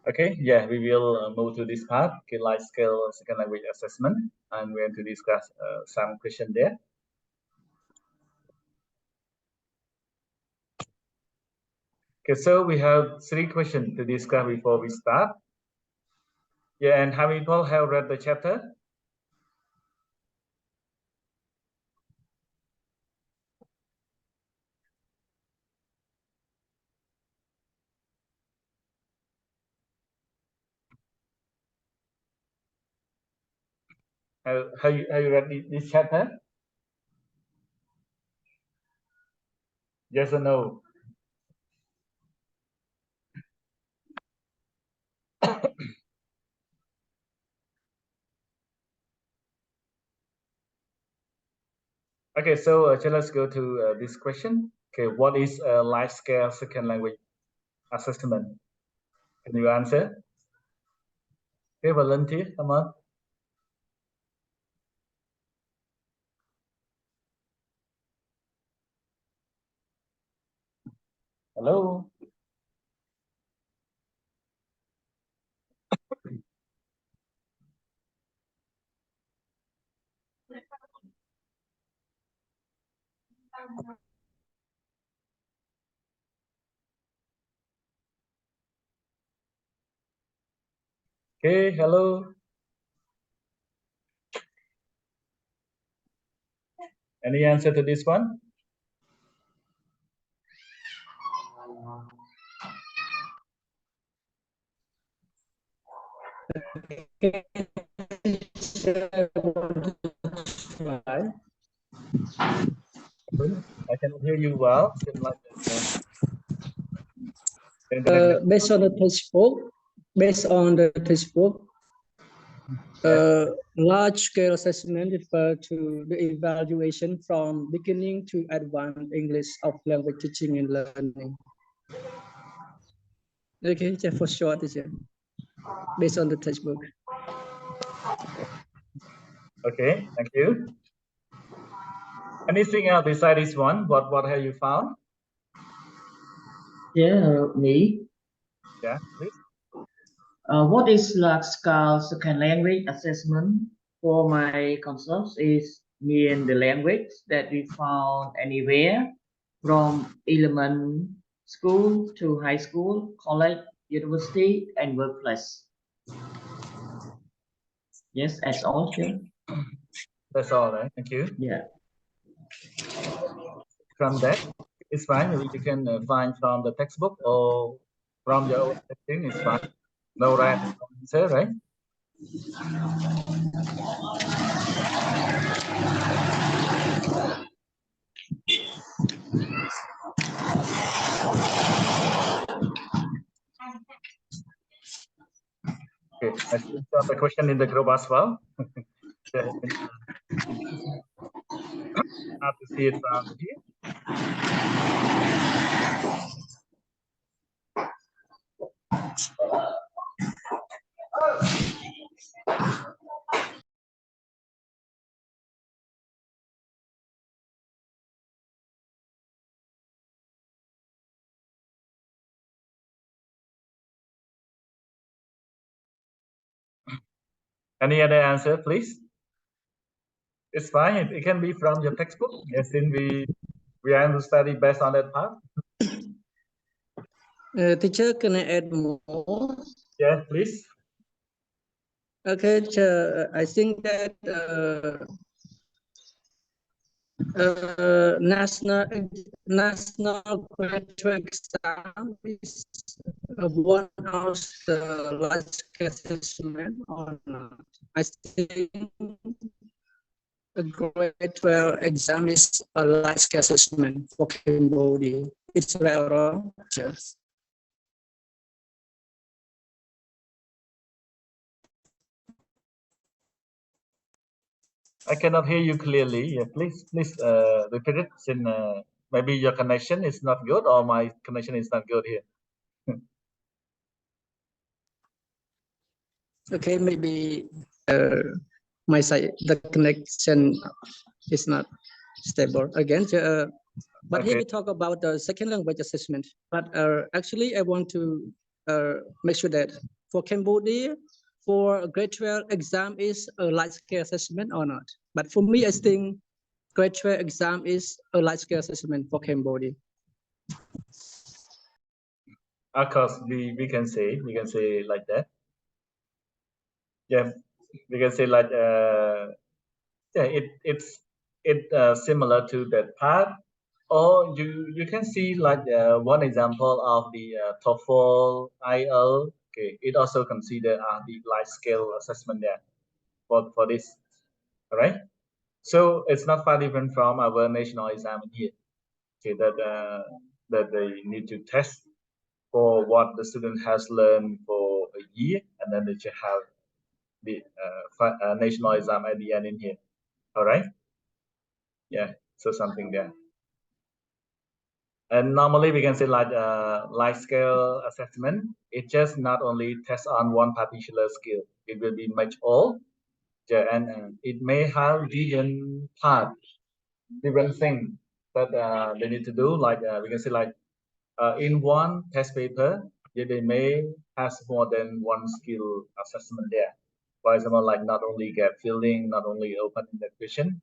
Okay, yeah, we will move to this part, okay, life skill second language assessment, and we're going to discuss some question there. Okay, so we have 3 questions to discuss before we start. Yeah, and how many people have read the chapter? Have you read this chapter? Yes or no? Okay, so let's go to this question. Okay, what is a life scale second language assessment? Can you answer? Okay, volunteer, come on. Hello. Okay, hello. Any answer to this one? I cannot hear you well. Based on the textbook, large-scale assessment refer to the evaluation from beginning to advanced English of language teaching and learning. Okay, just for short, based on the textbook. Okay, thank you. Anything else besides this one? What have you found? Yeah, me. Yeah, please. What is large-scale second language assessment? For my concepts is mean the language that we found anywhere from elementary school to high school, college, university, and workplace. Yes, that's all, sure. That's all, right? Thank you. Yeah. From that, it's fine. You can find from the textbook or from your own testing. It's fine. No right answer, right? Okay, I see the question in the group as well. Have to see it from here. Any other answer, please? It's fine. It can be from your textbook. Yes, since we are to study based on that part. Teacher, can I add more? Yeah, please. Okay, I think that national graduate exam is one of the large assessment or not. I think a grade 12 exam is a large assessment for Cambodia. It's right or wrong? Just. I cannot hear you clearly. Yeah, please repeat it. Since maybe your connection is not good or my connection is not good here. Okay, maybe my side the connection is not stable. Again, But Okay. here we talk about the second language assessment. But actually, I want to make sure that for Cambodia, for grade 12 exam is a light scale assessment or not. But for me, I think grade 12 exam is a light scale assessment for Cambodia. Of course, we can say like that. Yeah, we can say like yeah, it's similar to that part. Or you can see like one example of the TOEFL, IELTS. Okay, it also considered the life scale assessment there for this. All right. So it's not far different from our national exam here. Okay, that they need to test for what the student has learned for a year, and then they should have the national exam at the end in here. All right. Yeah. So something there. And normally we can say like life scale assessment. It just not only tests on one particular skill. It will be much all. Yeah, and it may have different part, different thing that they need to do. Like we can say like in one test paper, yeah, they may have more than one skill assessment there. For example, like not only get filling, not only opening the question,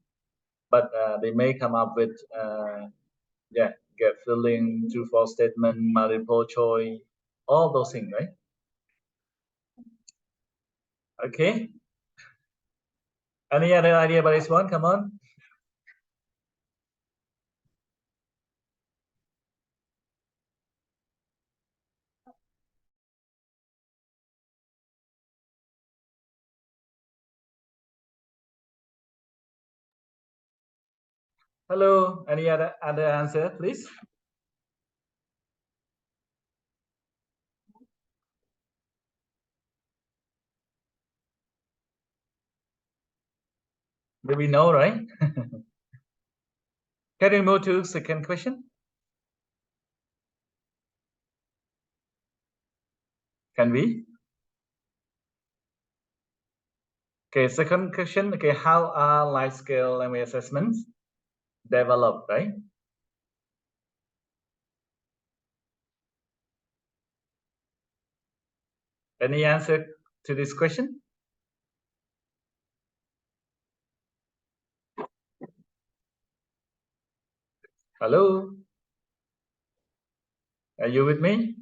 but they may come up with yeah, get filling, true false statement, multiple choice, all those things, right? Okay. Any other idea about this one? Come on. Hello. Any other answer, please? Maybe no, right? Can we move to second question? Can we? Okay, second question. Okay, how are life scale language assessments developed, right? Any answer to this question? Hello? Are you with me?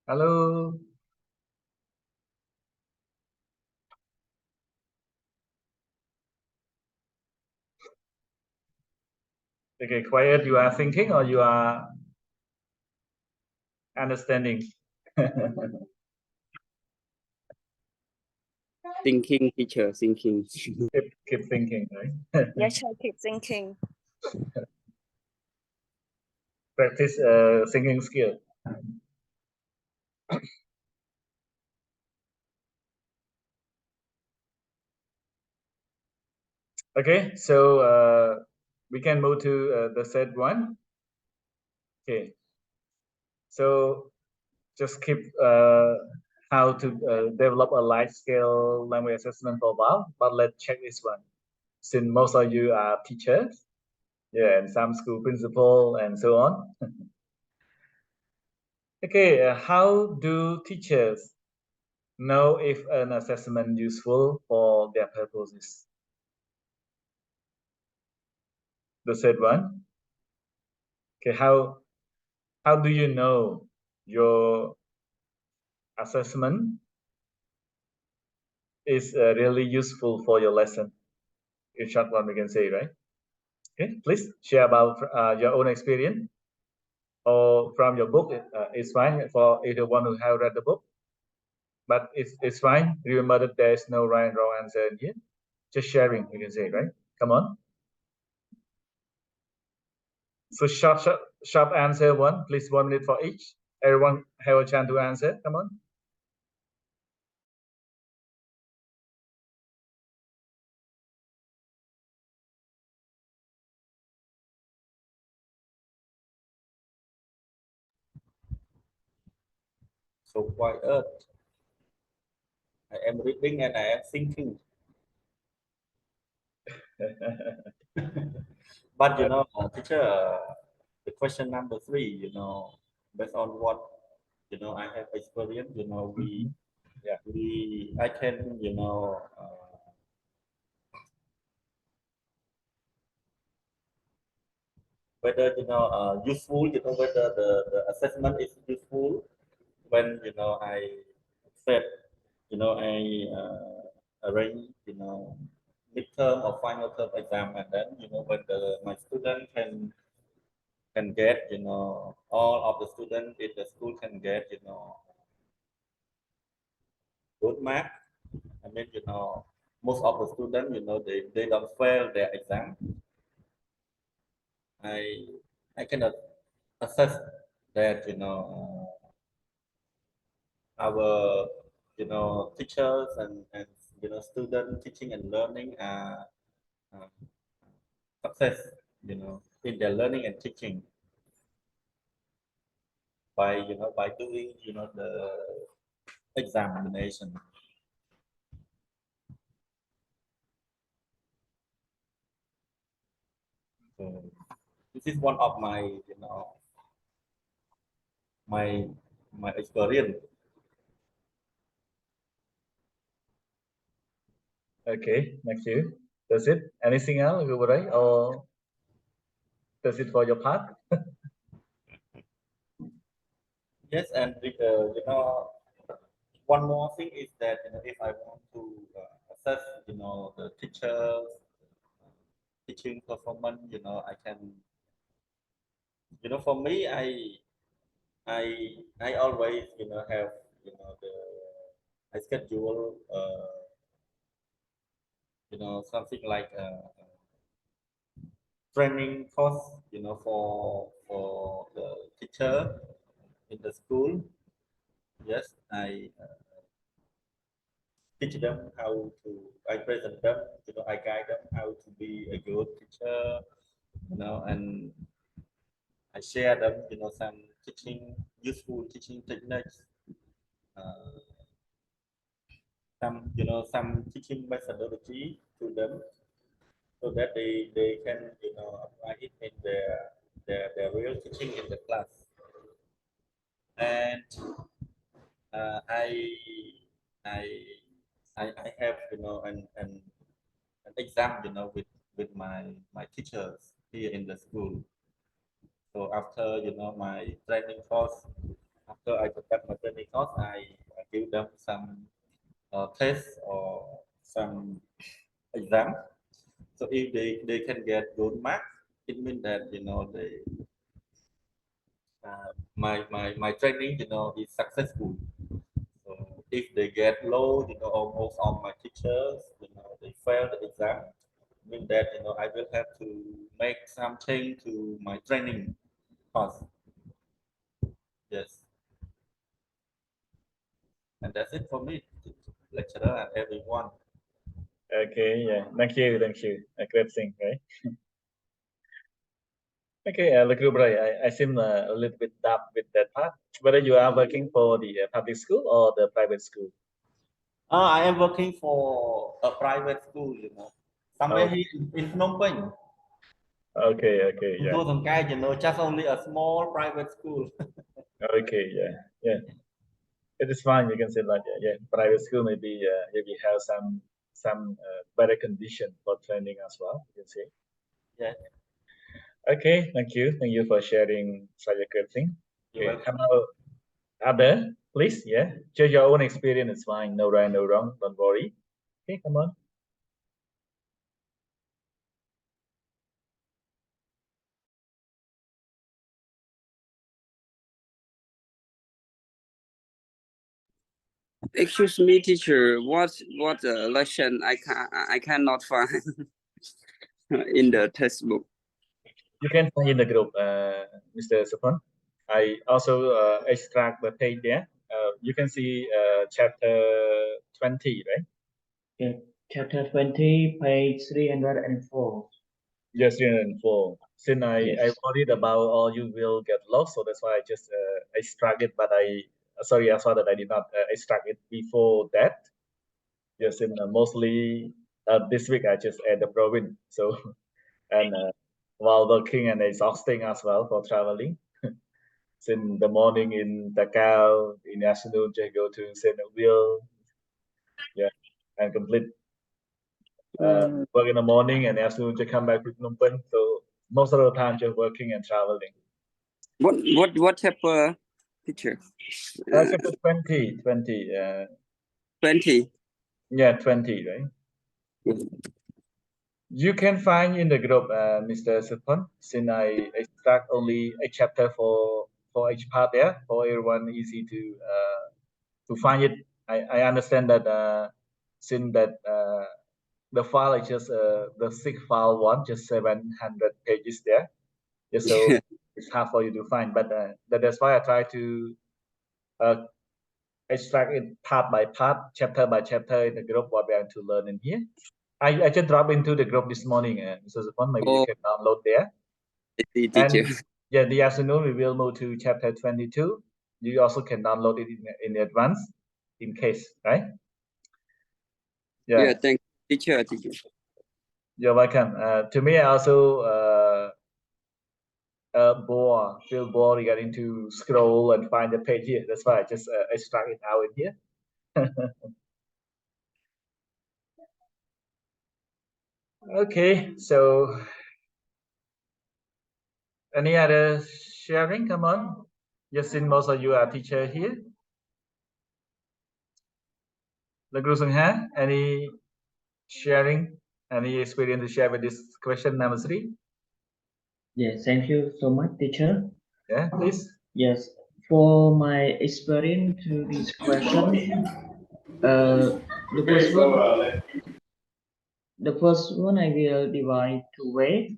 Hello? Okay, quiet. You are thinking or you are understanding? Thinking, teacher, thinking. Keep thinking, right? Yes, I keep thinking. Practice singing skill. Okay, so we can move to the third one. Okay, so just keep how to develop a life scale language assessment for a while, but let's check this one. Since most of you are teachers, yeah, and some school principal and so on. Okay, how do teachers know if an assessment useful for their purposes? The third one. Okay, how do you know your assessment is really useful for your lesson? In short one, we can say, right? Okay, please share about your own experience or from your book. It's fine for either one who have read the book, but it's fine. Remember that there is no right and wrong answer in here. Just sharing, we can say, right? Come on. So short answer one, please 1 minute for each. Everyone have a chance to answer. Come on. so quiet. I am reading and I am thinking. But teacher, the question number 3, based on what I have experienced, I can whether useful, whether the assessment is useful when I said I arrange midterm or final term exam, and then when my student can get all of the students in the school can get good mark. I mean most of the students they don't fail their exam. I cannot assess that our teachers and student teaching and learning are success in their learning and teaching by by doing the examination. So this is one of my my experience. Okay, thank you. That's it. Anything else, Gubarai, or that's it for your part? Yes, and one more thing is that if I want to assess the teachers teaching performance, I can for me I always have the I schedule something like training course for the teacher in the school. Yes, I teach them how to. I present them. I guide them how to be a good teacher. And I share them. Some teaching useful teaching techniques. Some teaching methodology to them, so that they can apply it in their real teaching in the class. And I I I have an exam with my teachers here in the school. So after my training course, after I conduct my training course, I give them some tests or some exam. So if they can get good marks, it means that they my training is successful. So if they get low, almost all my teachers they fail the exam, mean that I will have to make some change to my training course. Yes, and that's it for me, lecturer and everyone. Okay, yeah. Thank you. A great thing, right? Okay, Gubarai, I seem a little bit dumb with that part. Whether you are working for the public school or the private school? I am working for a private school, somewhere here in Phnom Penh. Okay, In yeah. just only a small private school. Okay, yeah. It is fine. You can say like yeah. Private school maybe have some better condition for training as well. You can say. Yeah. Okay, thank you for sharing such a good thing. You're Okay, how about other, please? Yeah, share your own experience. It's fine. No right, no wrong. Don't worry. Okay, come on. Excuse me, teacher. What lesson I cannot find in the textbook. You can find in the group, Mr. Supon. I also extract the page there. You can see chapter 20, right? Yeah, chapter 20, page 304. Yes, 304. Since I Yes. worried about all you will get lost, so that's why I just extract it, but I sorry, I saw that I did not extract it before that. Yes, in mostly this week I just add the province. So and while working and exhausting as well for traveling. So in the morning in Dakar, in the afternoon just go to Senegal, yeah, and complete work in the morning and afternoon to come back to Phnom Penh. So most of the time just working and traveling. What chapter, teacher? Chapter 20. 20. Yeah, 20, right? You can find in the group, Mr. Supon, since I extract only a chapter for each part there, for everyone easy to find it. I understand that since that the file is just the zip file one, just 700 pages there. Yeah, so it's hard for you to find, but that's why I try to extract it part by part, chapter by chapter in the group what we are to learn in here. I just dropped into the group this morning, Mr. Supon, maybe you can download there. Teacher. And yeah, the afternoon we will move to chapter 22. You also can download it in advance in case, right? Yeah, thank you, teacher. You're welcome. To me, I also feel bored regarding to scroll and find the page here. That's why I just extract it out in here. Okay, so any other sharing? Come on. Just since most of you are teacher here. Guru Sung Ha, any sharing, any experience to share with this question number 3? Yes, thank you so much, teacher. Yeah, please. Yes, for my experience to this question, the first one I will divide two ways.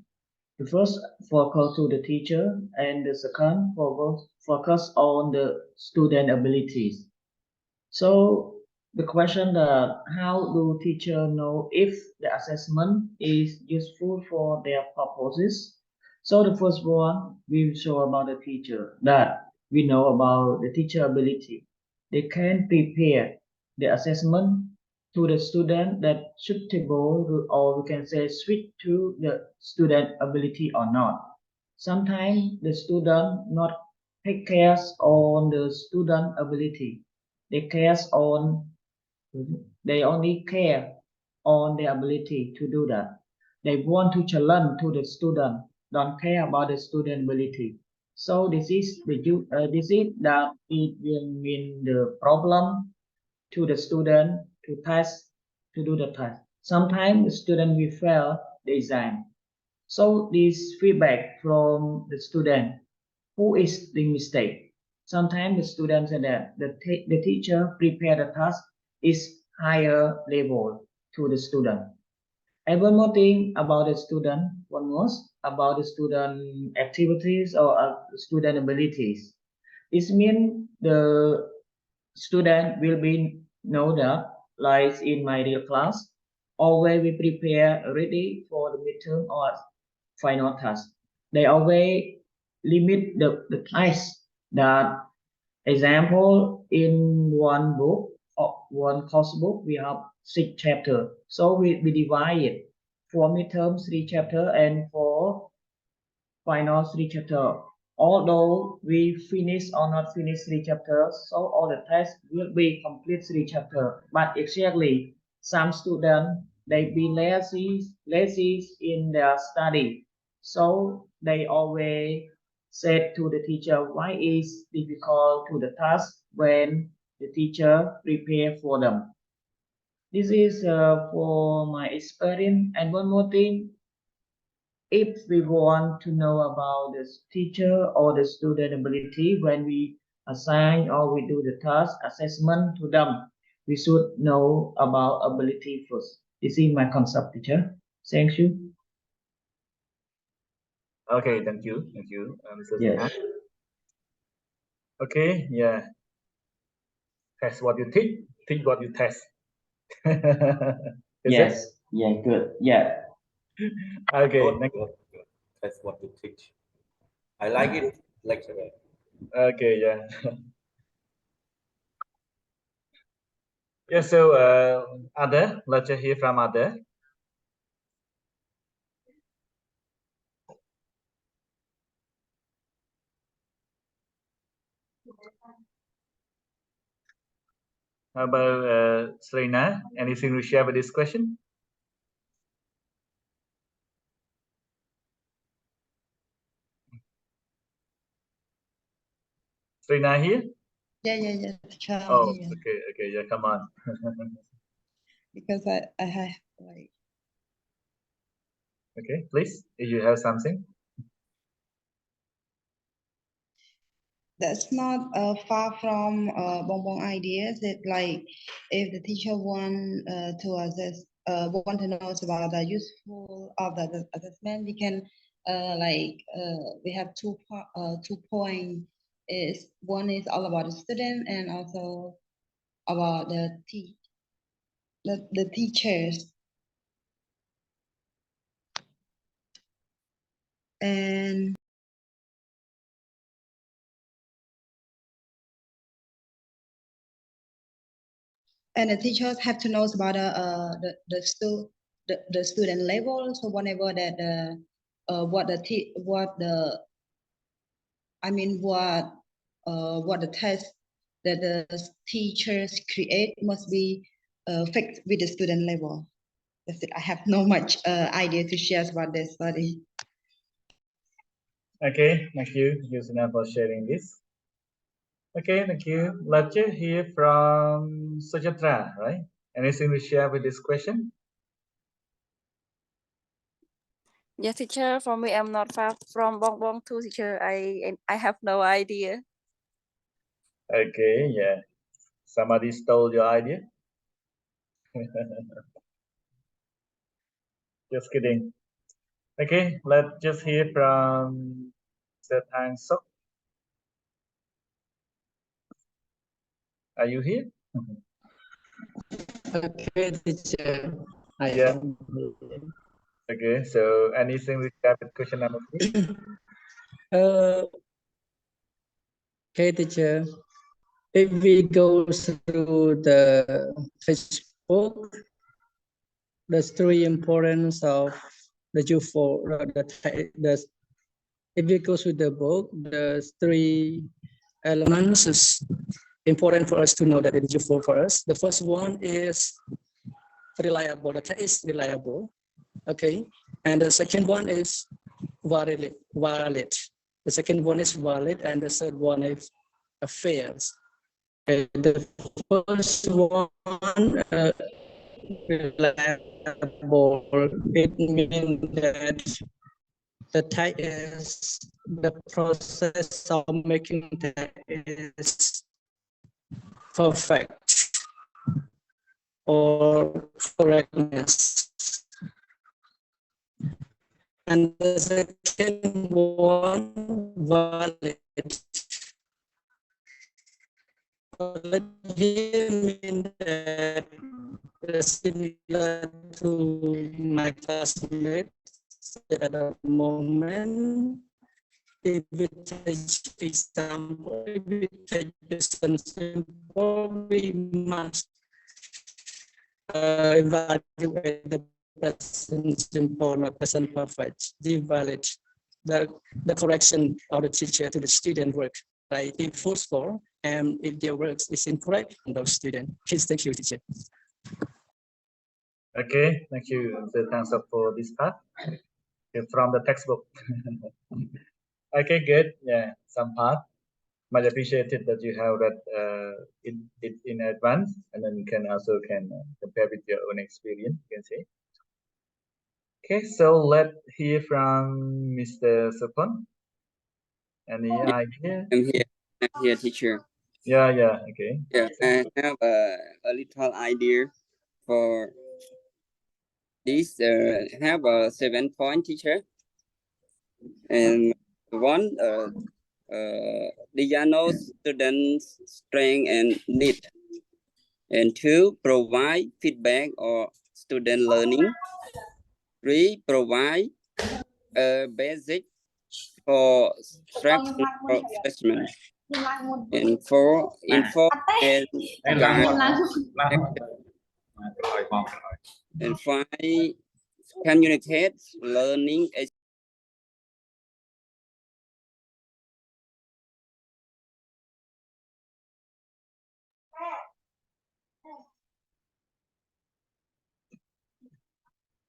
The first focus to the teacher, and the second focus on the student abilities. So the question that how do teacher know if the assessment is useful for their purposes? So the first one will show about the teacher that we know about the teacher ability. They can prepare the assessment to the student that suitable, or we can say switch to the student ability or not. Sometimes the student not take care on the student ability. They cares on they only care on their ability to do that. They want to challenge to the student, don't care about the student ability. So this is that it will mean the problem to the student to do the test. Sometimes the student will fail the exam. So this feedback from the student, who is the mistake? Sometimes the student said that the teacher prepare the task is higher level to the student. And one more thing about the student, one more about the student activities or student abilities. It means the student will be know that, like in my real class, always we prepare ready for the midterm or final task. They always limit the task that, example, in one book or one course book, we have 6 chapters. So we divide it for midterm 3 chapters and for final 3 chapters. Although we finish or not finish 3 chapters, so all the tests will be complete 3 chapters. But exactly, some students they be lazy in their study, so they always said to the teacher why is difficult to the task when the teacher prepare for them. This is for my experience. And one more thing, if we want to know about the teacher or the student ability when we assign or we do the task assessment to them, we should know about ability first. This is my concept, teacher. Thank you. Okay, thank you, Mr. Yes. Okay, yeah. Test what you think what you test. Is Yes. it? Yeah. Good. Yeah. Okay. Good. That's what you teach. I like it, lecturer. Okay, yeah. Yeah, so Ada, let's hear from Ada. How about Serena? Anything to share with this question? Serena here? Yeah. Teacher, I'm Oh, here. okay, yeah, come on. Because I have like Okay, please, if you have something. that's not far from Bongbong ideas. That like if the teacher to assess want to know about the useful of the assessment, we can we have two points. Is one is all about the student and also about the teachers. And the teachers have to know about the student level. So whenever that what the I mean what the test that the teachers create must be fixed with the student level. That's it. I have no much idea to share about this study. Okay, thank you, Yusina, for sharing this. Okay, thank you. Let's hear from Sujatra, right? Anything to share with this question? Yes, teacher. For me, I'm not far from Bongbong too, teacher. I have no idea. Okay, yeah. Somebody stole your idea. Just kidding. Okay, let's just hear from Mr. Tang Sok. Are you here? Okay, teacher. I Yeah. am here. Okay, so anything to share with question number 3? Okay, teacher. If we go through the Facebook, the three importance of the if we go through the book, the three elements is important for us to know that it is useful for us. The first one is reliable. The text is reliable. Okay. And the second one is valid. The second one is valid, and the third one is fair. Okay. The first one, reliable. It means that the type is the process of making that is perfect or correctness. And the second one, valid. Valid here means that similar to my classmates at the moment. If we take example, if we take just an example, we must evaluate the present simple, not present perfect, the valid, the correction of the teacher to the student work, right? If forceful, and if their work is incorrect, those students. Please, thank you, teacher. Okay, thank you, Mr. Tang Sok, for this part. Okay, from the textbook. Okay, good. Yeah, some part. Much appreciated that you have read in advance, and then you can also compare with your own experience. You can say. Okay, so let's hear from Mr. Supon. Any idea? I'm here, teacher. Yeah. Okay. Yeah, I have a little idea for this. Have a 7-point, teacher, and one diagnose students' strength and need, and 2 provide feedback or student learning. 3 provide a basic for structural assessment. Info and guide and 5 communicate learning.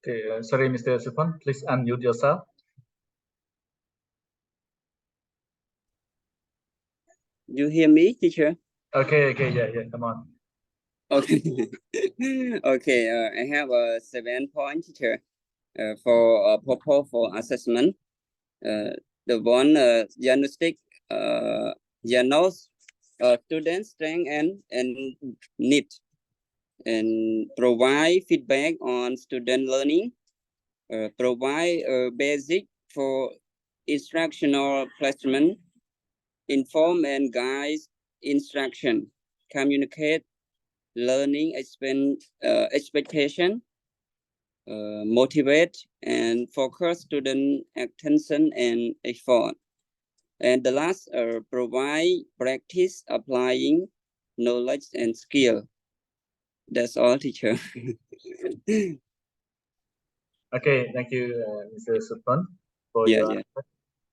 Okay, sorry, Mr. Supon, please unmute yourself. You hear me, teacher? Okay, yeah, come on. Okay. Okay, I have a 7-point, teacher, for purpose for assessment. The one diagnostic, diagnose student strength and need, and provide feedback on student learning, provide basic for instructional placement, inform and guide instruction, communicate learning expectation, motivate and focus student attention and effort. And the last, provide practice applying knowledge and skill. That's all, teacher. Okay, thank you, Mr. Supon, for Yeah, your yeah. answer.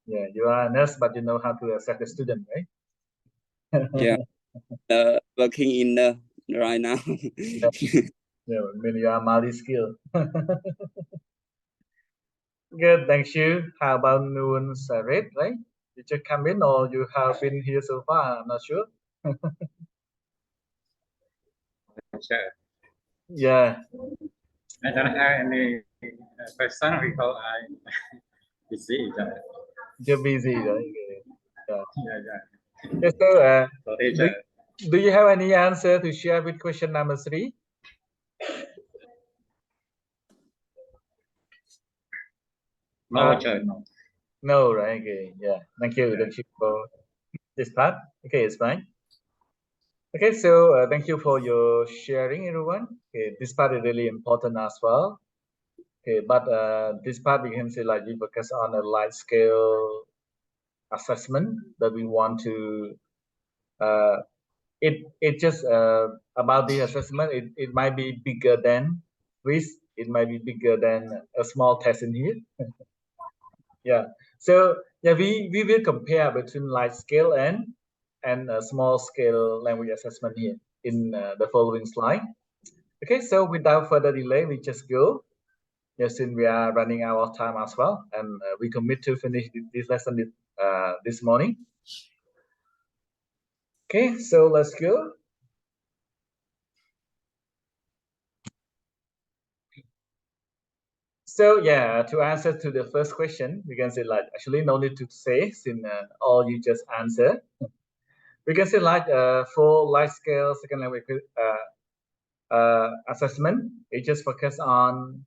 Yeah, you are a nurse, but you know how to assess the student, right? Yeah. Working in right now. Yeah, I mean, you are multi-skilled. Good, thank you. How about Noon's Red, right? You just come in or you have been here so far? I'm not sure. Sure. Yeah. I don't have any question because I busy. You're busy, right? Yeah. Yeah. Okay, so, So teacher. do you have any answer to share with question number 3? No, teacher, no. No, right? Okay, yeah. Thank you for this part. Okay, it's fine. Okay, so thank you for your sharing, everyone. Okay, this part is really important as well. Okay, but this part we can say like we focus on a large scale assessment that we want to. It just about the assessment. It might be bigger than quiz. It might be bigger than a small test in here. Yeah. So yeah, we will compare between large scale and a small scale language assessment here in the following slide. Okay, so without further delay, we just go. Yes, since we are running out of time as well, and we commit to finish this lesson this morning. Okay, so let's go. So yeah, to answer to the first question, we can say like actually no need to say since all you just answer. We can say like for large scale second language assessment, it just focus on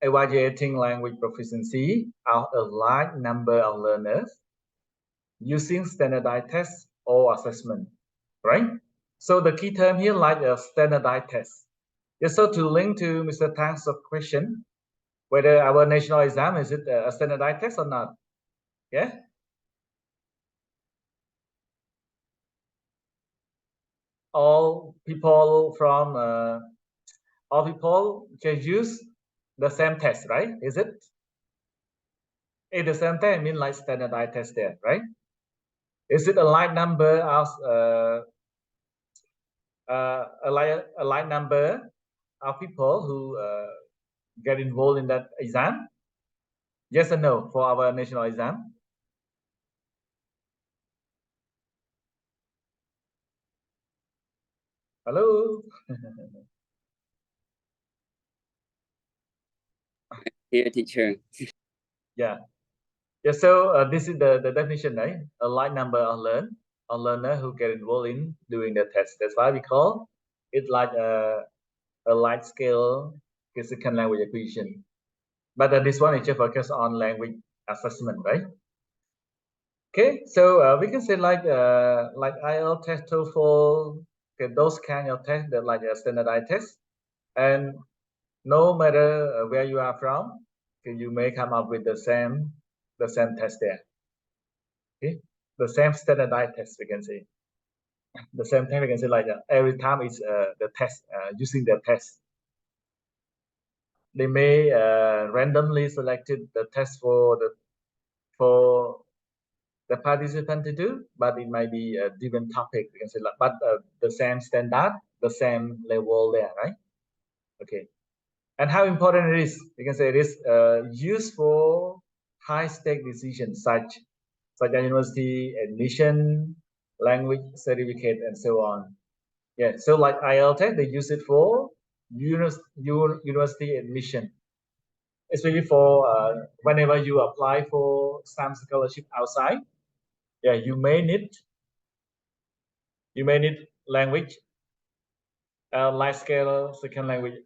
evaluating language proficiency of a large number of learners using standardized tests or assessment, right? So the key term here like a standardized test. Just so to link to Mr. Tang's question, whether our national exam is it a standardized test or not? Yeah. All people can use the same test, right? Is it? It's the same test, I mean like standardized test there, right? Is it a large number of a large number of people who get involved in that exam? Yes or no for our national exam? Hello? Here, teacher. Yeah. Yeah, so this is the definition, right? A large number of learner who get involved in doing the test. That's why we call it like a large scale second language acquisition. But this one is just focus on language assessment, right? Okay, so we can say like IELTS test, TOEFL, okay, those kind of tests that like a standardized test, and no matter where you are from, okay, you may come up with the same test there. Okay, the same standardized test, we can say. The same thing we can say like every time it's the test using the test. They may randomly selected the test for the participant to do, but it might be a different topic. We can say like, but the same standard, the same level there, right? Okay. And how important it is? We can say it is used for high-stake decisions such as university admission, language certificate, and so on. Yeah, so like IELTS test, they use it for university admission, especially for whenever you apply for some scholarship outside. Yeah, you may need language, life scale second language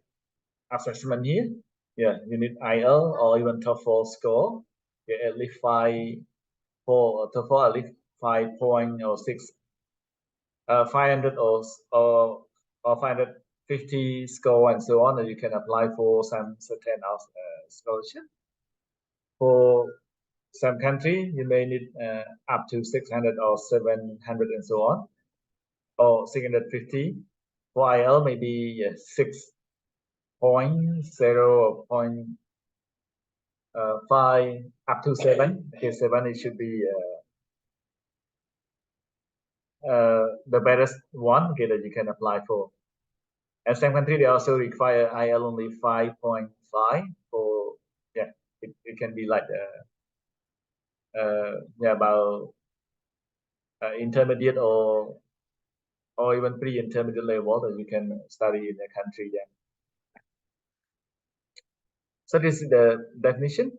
assessment here. Yeah, you need IELTS or even TOEFL score. Yeah, at least 5 for TOEFL, at least 5.06 500 or 550 score and so on, and you can apply for some certain scholarship. For some country, you may need up to 600 or 700 and so on, or 650. For IELTS, maybe 6.0.5 up to 7. Okay, 7 it should be the best one, okay, that you can apply for. And some country, they also require IELTS only 5.5 for, yeah, it can be like yeah, about intermediate or even pre-intermediate level that you can study in the country. Yeah. So this is the definition.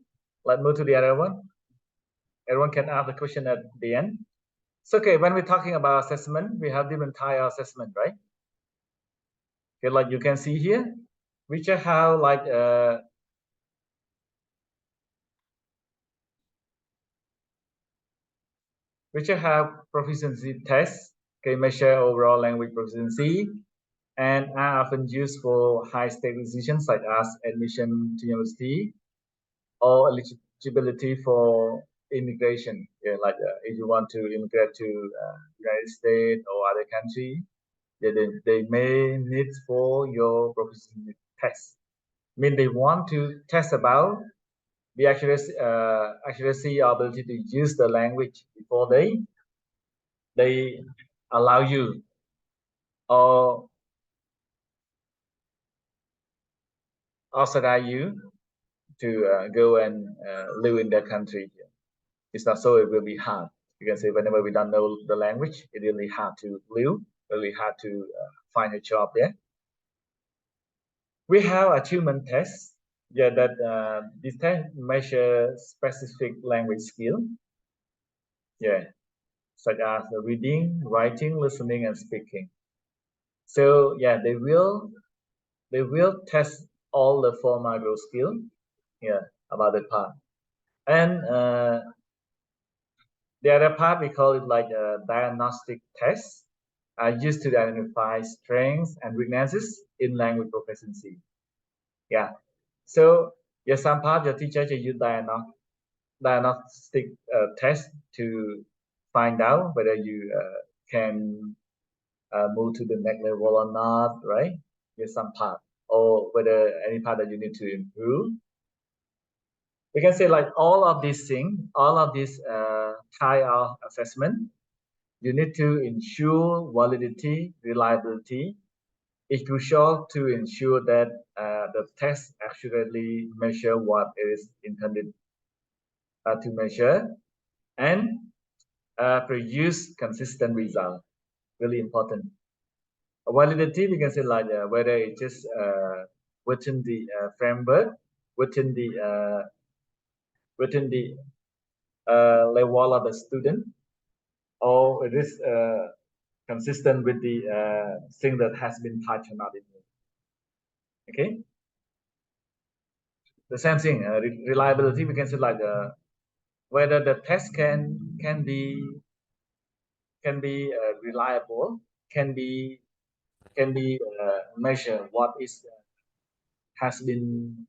Let's move to the other one. Everyone can ask the question at the end. So okay, when we're talking about assessment, we have different type of assessment, right? Okay, like you can see here, we just have like we just have proficiency tests, okay, measure overall language proficiency, and are often used for high-stake decisions such as admission to university or eligibility for immigration. Yeah, like if you want to immigrate to United States or other country, yeah, they may need for your proficiency test. I mean, they want to test about the accuracy or ability to use the language before they allow you or authorize you to go and live in that country. It's not so it will be hard. You can say whenever we don't know the language, it's really hard to live, really hard to find a job there. We have achievement tests. Yeah, that this test measure specific language skill. Yeah, such as the reading, writing, listening, and speaking. So yeah, they will test all the four micro skill. Yeah, about that part. And the other part, we call it like a diagnostic test, used to identify strengths and weaknesses in language proficiency. Yeah. So yeah, some part your teacher just use diagnostic test to find out whether you can move to the next level or not, right? Yes, some part, or whether any part that you need to improve. We can say like all of these things, all of this kind of assessment, you need to ensure validity, reliability. It's crucial to ensure that the test accurately measure what it is intended to measure and produce consistent result. Really important. Validity, we can say like whether it's just within the framework, within the level of the student, or it is consistent with the thing that has been touched on it. Okay. The same thing, reliability. We can say like whether the test can be reliable, can be measured what is has been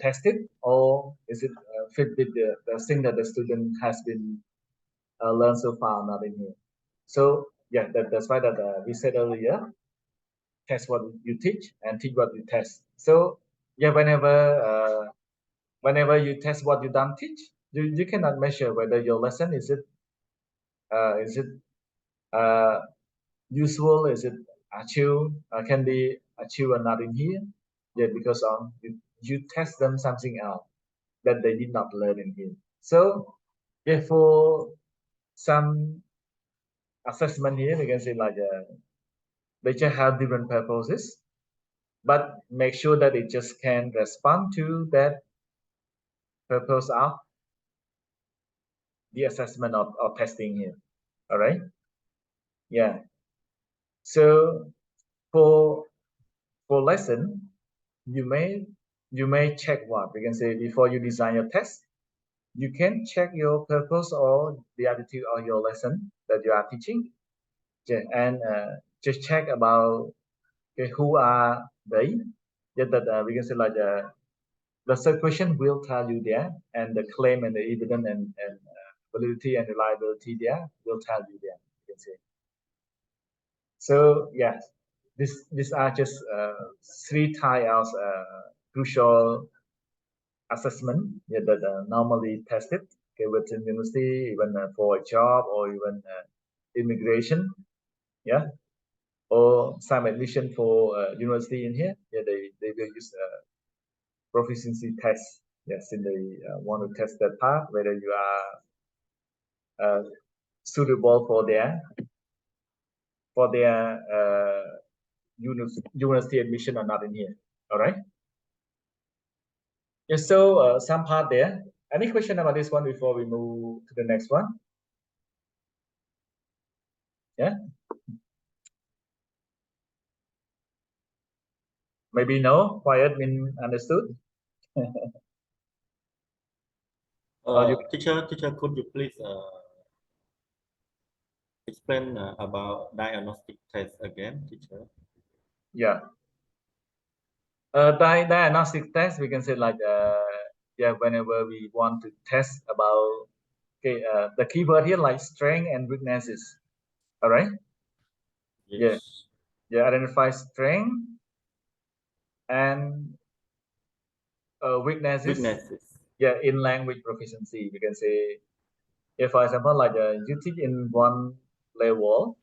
tested, or is it fit with the thing that the student has been learned so far are not in here. So yeah, that's why that we said earlier, test what you teach and teach what you test. So yeah, whenever you test what you don't teach, you cannot measure whether your lesson is it uh, useful, is it achieved, can be achieved or not in here. Yeah, because you test them something else that they did not learn in here. So yeah, for some assessment here, we can say like they just have different purposes, but make sure that it just can respond to that purpose of the assessment or testing here. All right. Yeah. So for lesson, you may check what we can say before you design your test. You can check your purpose or the attitude of your lesson that you are teaching. Yeah, and just check about okay, who are they. Yeah, that we can say like the third question will tell you there, and the claim and the evidence and validity and reliability there will tell you there. You can say. So yes, these are just three types of crucial assessment that normally tested okay, within university, even for a job or even immigration, yeah, or some admission for university in here. Yeah, they will use proficiency test. Yes, and they want to test that part whether you are suitable for their university admission or not in here. All right. Yes. So some part there. Any question about this one before we move to the next one? Yeah. Maybe no. Quiet mean understood. Teacher, could you please explain about diagnostic test again, teacher? Yeah. Diagnostic test, we can say like yeah, whenever we want to test about okay, the keyword here like strength and weaknesses. All right. Yes. Yeah. Identify strength and weaknesses. Yeah, in language proficiency, we can say. If, for example, like you teach in one level,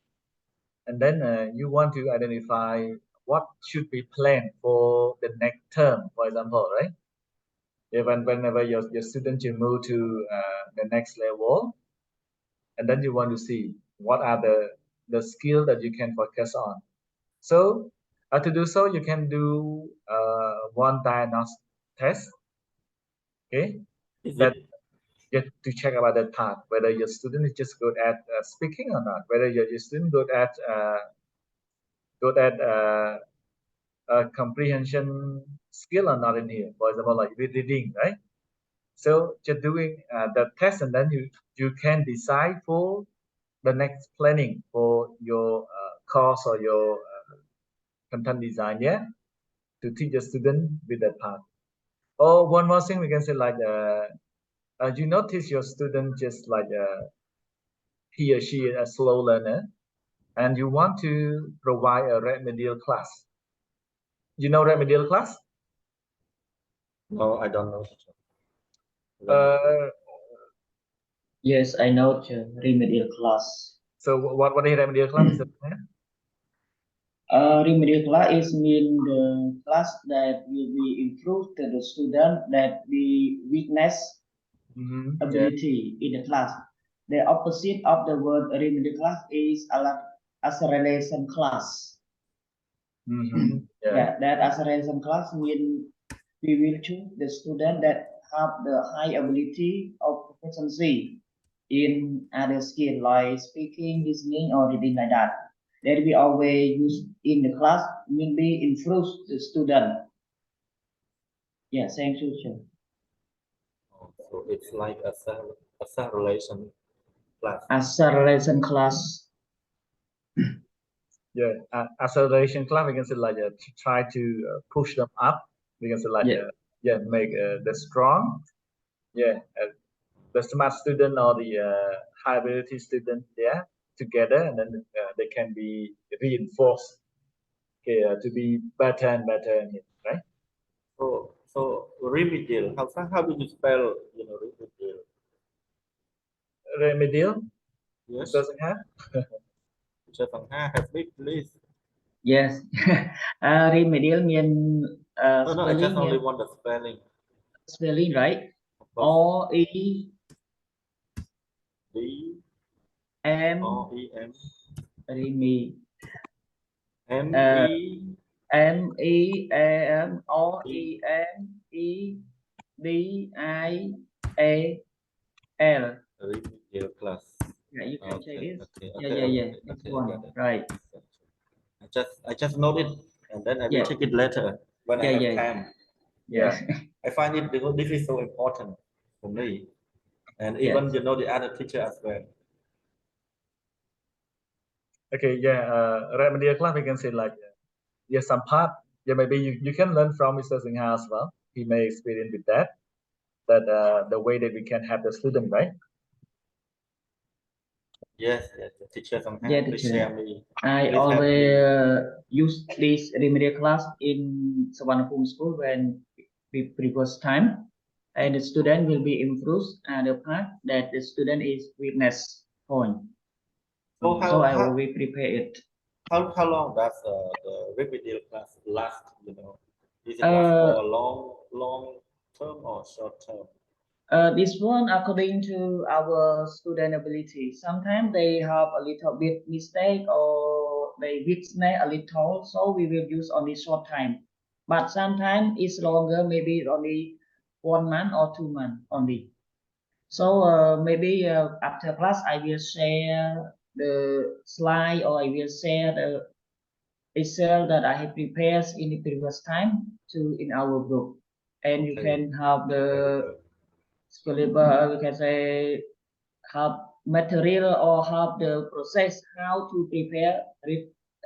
and then you want to identify what should be planned for the next term, for example, right? Yeah, whenever your student you move to the next level, and then you want to see what are the skill that you can focus on. So to do so, you can do one diagnostic test. Okay, that get to check about that part, whether your student is just good at speaking or not, whether your student good at comprehension skill or not in here. For example, like with reading, right? So just doing the test, and then you can decide for the next planning for your course or your content design, yeah, to teach the student with that part. Or one more thing we can say like you notice your student just like he or she is a slow learner, and you want to provide a remedial class. You know remedial class? No, I don't know. Yes, I know the remedial class. So what is remedial class, Mr. Remedial class is mean the class that will be improved to the student that the weakness ability in the class. The opposite of the word remedial class is acceleration class. Yeah, that acceleration class mean we will choose the student that have the high ability of proficiency in other skill like speaking, listening, or reading like that. That we always use in the class will be improve the student. Yeah, thank you, sir. So it's like a acceleration class. Acceleration class. Yeah, acceleration class, we can say like to try to push them up. We can say like make the strong, yeah, the smart student or the high ability student there together, and then they can be reinforced, okay, to be better and better in it, right? So remedial. How do you spell remedial? Remedial, Yes. doesn't have. Teacher Sangha has big list. Yes. Remedial mean No, I just spelling, only want the spelling. spelling, right? But O E D M O E M Remi M E M E M O E M E D I A L. remedial class. Yeah, you can check Okay, it. okay, Yeah, okay, yeah, yeah. okay, This okay, I one, got it. right? I just note it, and then I will Yeah. check it later when I Yeah, have yeah. time. Yes. I find it because this is so important for me, and Yes. even the other teacher as well. Okay, yeah, remedial class, we can say like, yeah, some part, yeah, maybe you can learn from Mr. Singha as well. He may experience with that the way that we can have the student, right? Yes, the teacher somehow Yeah, please teacher. share me. I Please help always me. use this remedial class in Savanapum school when we previous time, and the student will be improved and the part that the student is weakness point. So So I always prepare it. how long does the remedial class last? Is it last for a long term or short term? This one according to our student ability. Sometimes they have a little bit mistake or they weakness a little, so we will use only short time. But sometimes it's longer, maybe only 1 month or 2 months only. So maybe after class I will share the slide or I will share the Excel that I have prepared in the previous time to in our group, and you can have the scalable, we can say, have material or have the process how to prepare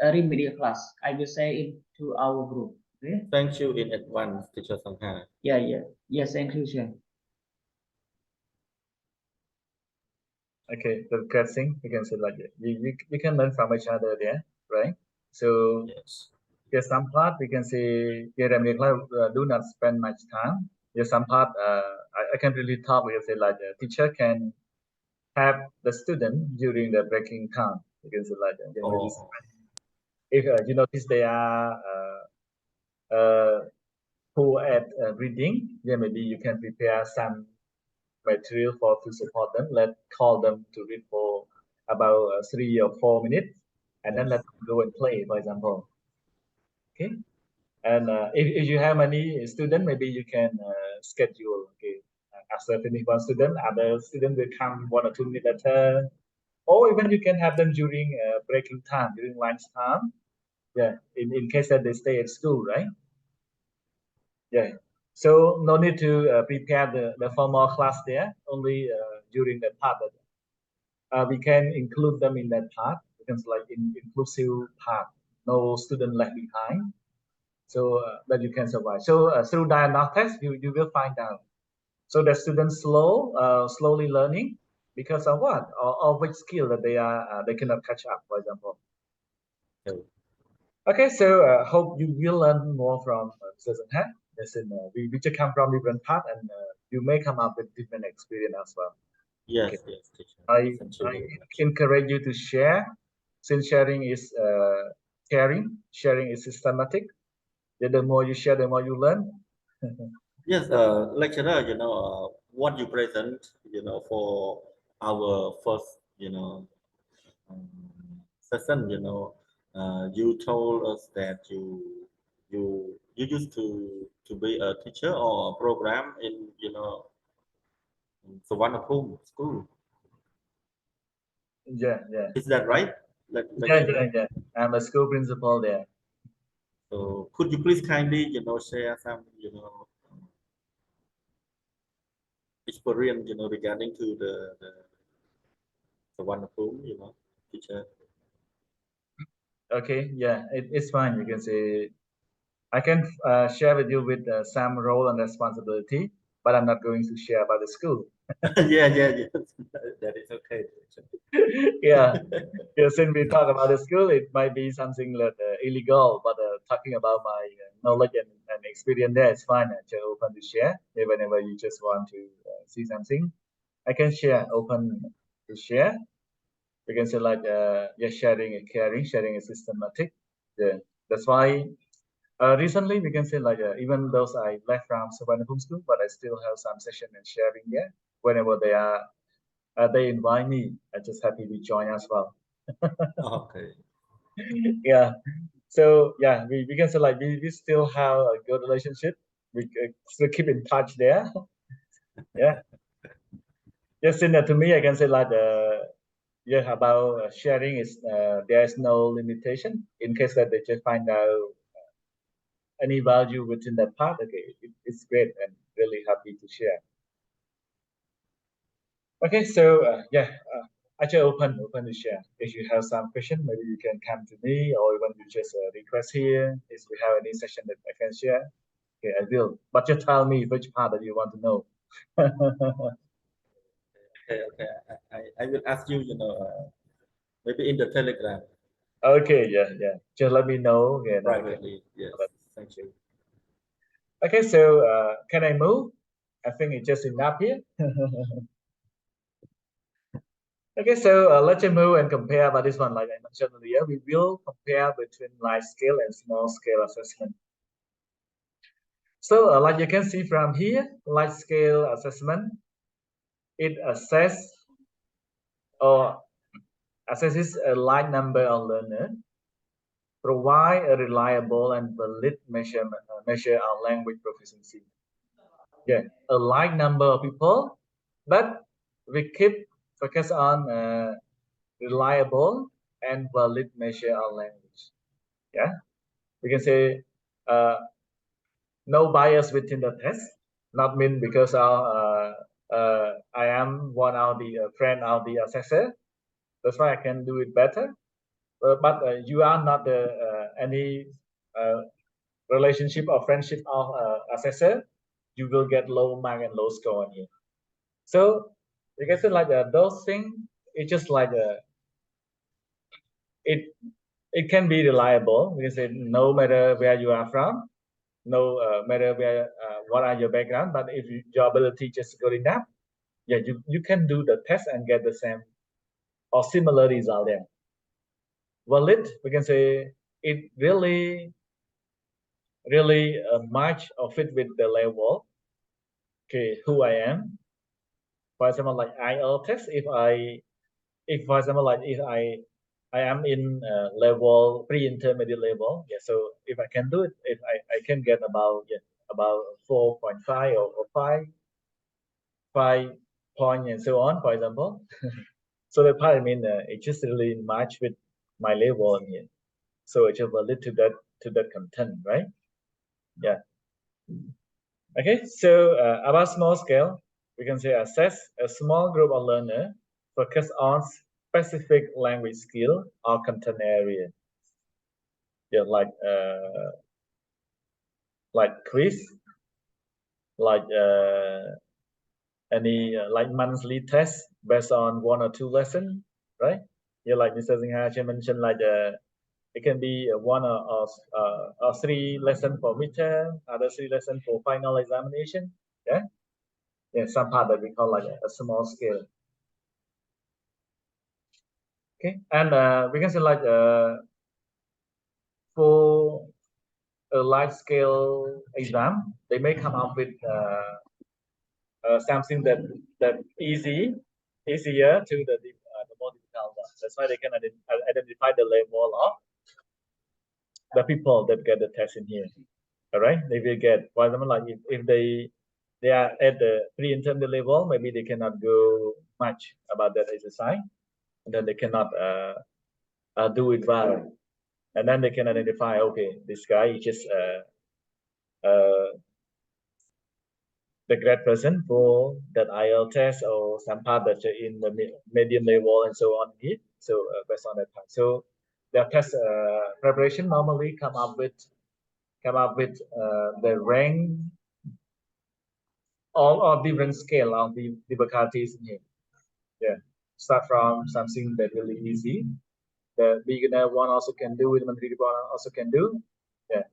a remedial class. I will say into our group. Okay? Thank you in advance, teacher Sangha. Yeah, yeah. Yes, inclusion. Okay, the good thing, we can say like, you can learn from each other there, right? So Yes. there's some part we can say, yeah, remedial class do not spend much time. There's some part I can really talk, we can say like the teacher can have the student during the breaking time. You can say like that. You know, Oh. if you notice they are poor at reading, yeah, maybe you can prepare some material for to support them. Let's call them to read for about 3 or 4 minutes, and then let them go and play, for example. Okay, and if you have many students, maybe you can schedule. Okay, after finish one student, other student will come 1 or 2 minutes later, or even you can have them during breaking time, during lunch time. Yeah, in case that they stay at school, right? Yeah. So no need to prepare the formal class there, only during that part. We can include them in that part because like in inclusive part, no student left behind. So that you can survive. So through diagnostics, you will find out. So the students slowly learning because of what? Or which skill that they cannot catch up, for example. Okay. Okay, so hope you will learn more from Susan Hat. Listen, we just come from different path, and you may come up with different experience as well. Yes, Okay. yes, teacher. I Thank you very much. encourage you to share, since sharing is caring, sharing is systematic. The more you share, the more you learn. Yes, lecturer, what you present, for our first, um, session, you told us that you used to be a teacher or a program in, Savanapum school. Yeah, yeah. Is that right? Yeah. I'm a school principal there. So could you please kindly, share some, experience, regarding to the Savanapum, teacher? Okay, yeah, it's fine. You can say I can share with you with some role and responsibility, but I'm not going to share about the school. Yeah, that is okay. Yeah. Yeah, since we talk about the school, it might be something that illegal, but talking about my knowledge and experience there is fine. I'm just open to share. Whenever you just want to see something, I can share, open to share. We can say like, yeah, sharing and caring, sharing is systematic. Yeah, that's why recently we can say like, even though I left from Savannah Homeschool, but I still have some session and sharing there. Whenever they invite me, I'm just happy to join as well. Okay. Yeah. So yeah, we can say like we still have a good relationship. We still keep in touch there. Yeah. Just similar to me, I can say like yeah, about sharing is there is no limitation in case that they just find out any value within that part. Okay, it's great and really happy to share. Okay, so yeah, I just open to share. If you have some question, maybe you can come to me, or even you just request here. If we have any session that I can share, okay, I will. But just tell me which part that you want to know. Okay. I will ask you, maybe in the Telegram Okay, yeah. Just let me know. Yeah, then I can. privately. Yes. Thank you. Okay, so can I move? I think it's just enough here. Okay, so let's move and compare about this one. Like I mentioned earlier, we will compare between large scale and small scale assessment. So like you can see from here, large scale assessment, it assesses a large number of learners, provide a reliable and valid measure of language proficiency. Yeah, a large number of people, but we keep focus on reliable and valid measure of language. Yeah, we can say no bias within the test. Not mean because I am one of the friend of the assessor. That's why I can do it better. But you are not any uh, relationship or friendship of assessor. You will get low mark and low score on here. So you can say like those things. It's just like it it can be reliable. We can say no matter where you are from, no matter where what are your background, but if your ability just good enough, yeah, you can do the test and get the same or similar result there. Valid, we can say it really match or fit with the level. Okay, who I am. For example, like IELTS test, if for example like if I am in level pre-intermediate level, yeah. So if I can do it, if I can get about 4.5 or 5 point and so on, for example. So the part I mean it just really match with my level in here. So it just valid to that content, right? Yeah. Okay. So about small scale, we can say assess a small group of learner focus on specific language skill or content area. Yeah, like quiz, like any like monthly test based on 1 or 2 lessons, right? Yeah, like Mr. Singha mentioned, like it can be one or 3 lesson for midterm, other 3 lesson for final examination. Yeah, yeah, some part that we call like a small scale. Okay, and we can say like for a large scale exam, they may come up with something that easier to the more difficult one. That's why they can identify the level of the people that get the test in here. All right, they will get, for example, like if they are at the pre-intermediate level, maybe they cannot go much about that exercise, and then they cannot do it well, and then they can identify, okay, this guy is just the great person for that IELTS test or some part that are in the medium level and so on here. So based on that part, so the test preparation normally come up with the rank all different scale of the difficulties in here. Yeah, start from something that really easy. The beginner one also can do, intermediate one also can do. Yeah,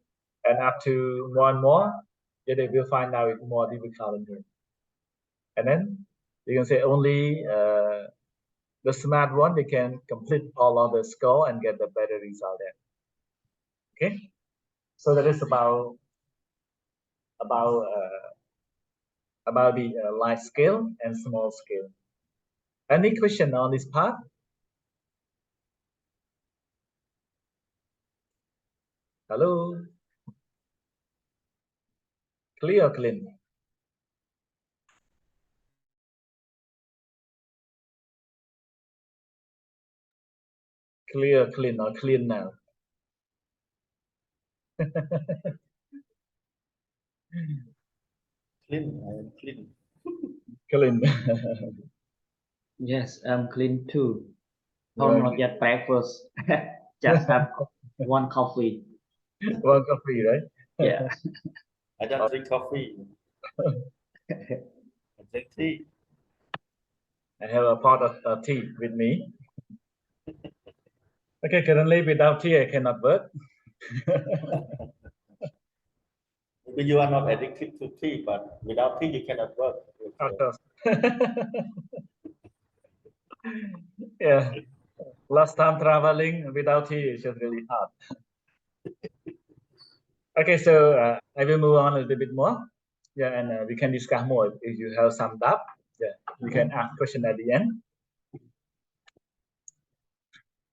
and up to more and more, yeah, they will find out it's more difficult in here. And then you can say only the smart one, they can complete all of the score and get the better result there. Okay, so that is about the large scale and small scale. Any question on this part? Hello? Clear or clean? Clear, clean, or clean now? Clean, clean. Clean. Yes, I'm clean too. You Oh, are not yet breakfast. Just have one coffee. one coffee, right? Yeah. I don't drink coffee. I drink tea. I have a pot of tea with me. Okay, currently without tea I cannot work. Maybe you are not addicted to tea, but without tea you cannot work. Of course. Yeah. Last time traveling without tea is just really hard. Okay, so I will move on a little bit more. Yeah, and we can discuss more if you have some doubt. Yeah, you can ask question at the end.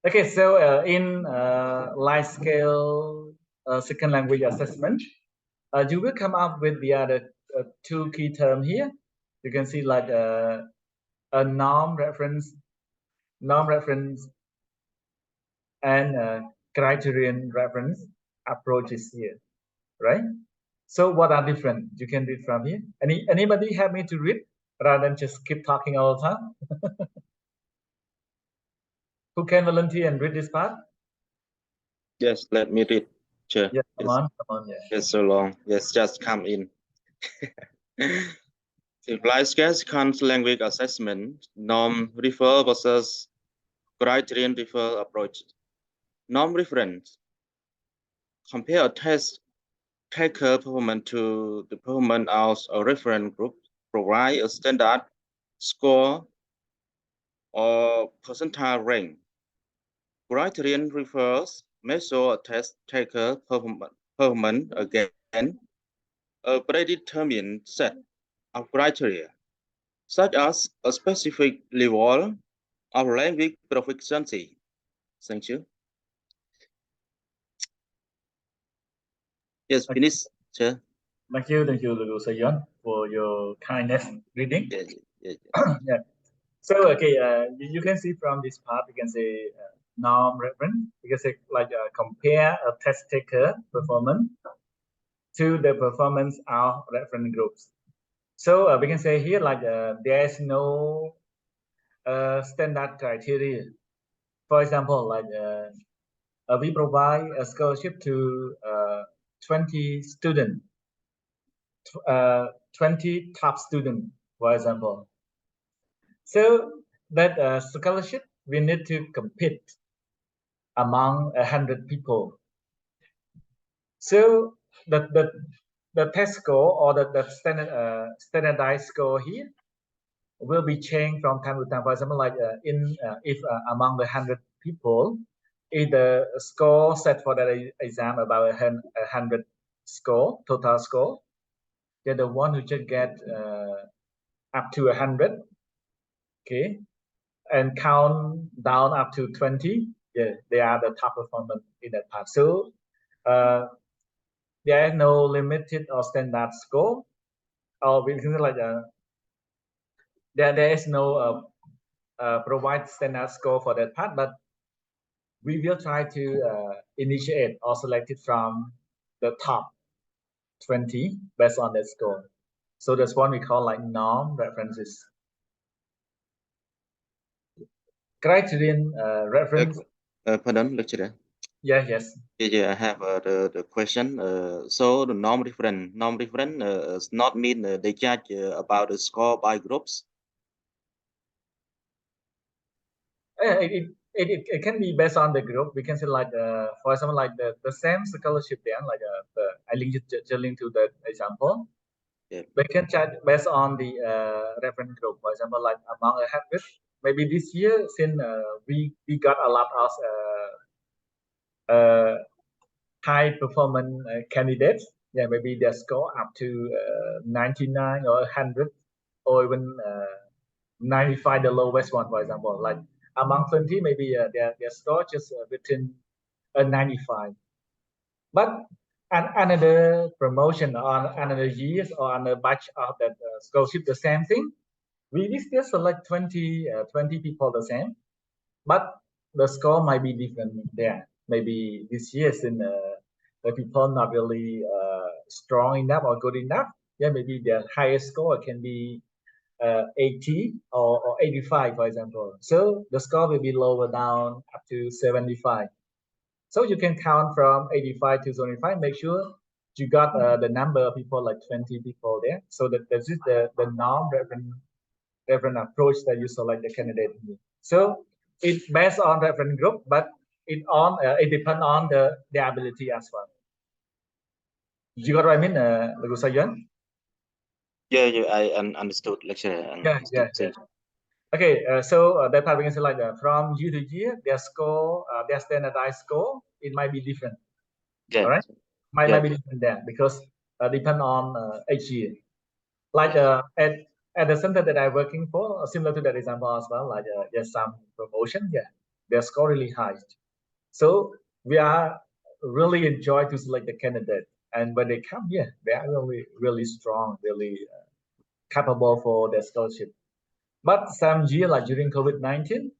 Okay, so in large scale second language assessment, you will come up with the other two key terms here. You can see like a norm reference, and criterion reference approaches here, right? So what are different? You can read from here. Anybody help me to read rather than just keep talking all the time? Who can volunteer and read this part? Yes, let me read. Sure. Yeah, come on, yeah. It's so long. Yes, just come in. Implied scale second language assessment, norm refer versus criterion refer approach. Norm reference. Compare a test taker performance to the performance of a reference group, provide a standard score or percentile range. Criterion refers measure a test taker performance against a predetermined set of criteria, such as a specific level of language proficiency. Thank you. Yes, finish, Chair. Thank you, Lugu Sayon, for your kindness reading. Yeah. So okay, you can see from this part, you can say norm reference. You can say like compare a test taker performance to the performance of reference groups. So we can say here like there is no standard criteria. For example, like we provide a scholarship to 20 students, 20 top students, for example. So that scholarship, we need to compete among 100 people. So the test score or the standardized score here will be changed from time to time. For example, like if among the 100 people, if the score set for the exam about 100 score, total score, then the one who just get up to 100, okay, and count down up to 20, yeah, they are the top performance in that part. So there is no limited or standard score, or we can like there is no provide standard score for that part, but we will try to initiate or select it from the top 20 based on that score. So that's one we call like norm references. Criterion reference. Pardon, lecturer. Yes. Yeah, I have the question. So the norm reference does not mean they judge about the score by groups. It can be based on the group. We can say like for example like the same scholarship then like I link to the example. Yeah. We can check based on the reference group. For example, like among 100, maybe this year since we got a lot of high performance candidates. Yeah, maybe their score up to 99 or 100 or even 95, the lowest one, for example. Like among 20, maybe their score just between 95. But another promotion on another years or another batch of that scholarship, the same thing. We still select 20 people the same, but the score might be different there. Maybe this year since the people not really strong enough or good enough, yeah, maybe their highest score can be 80 or 85, for example. So the score will be lower down up to 75. So you can count from 85 to 75. Make sure you got the number of people like 20 people there. So that this is the norm reference approach that you select the candidate. So it's based on reference group, but it depends on the ability as well. You got what I mean, Sayuan? Yeah, I understood, lecturer. Yeah. Okay, so that part we can say like from year to year, their score, their standardized score, it might be different. Yeah. All right, might be different there because depend on each year. Like at the center that I'm working for, similar to that example as well, like there's some promotion, yeah, their score really high. So we are really enjoy to select the candidate, and when they come, yeah, they are really strong, really capable for the scholarship. But some year, like during COVID-19,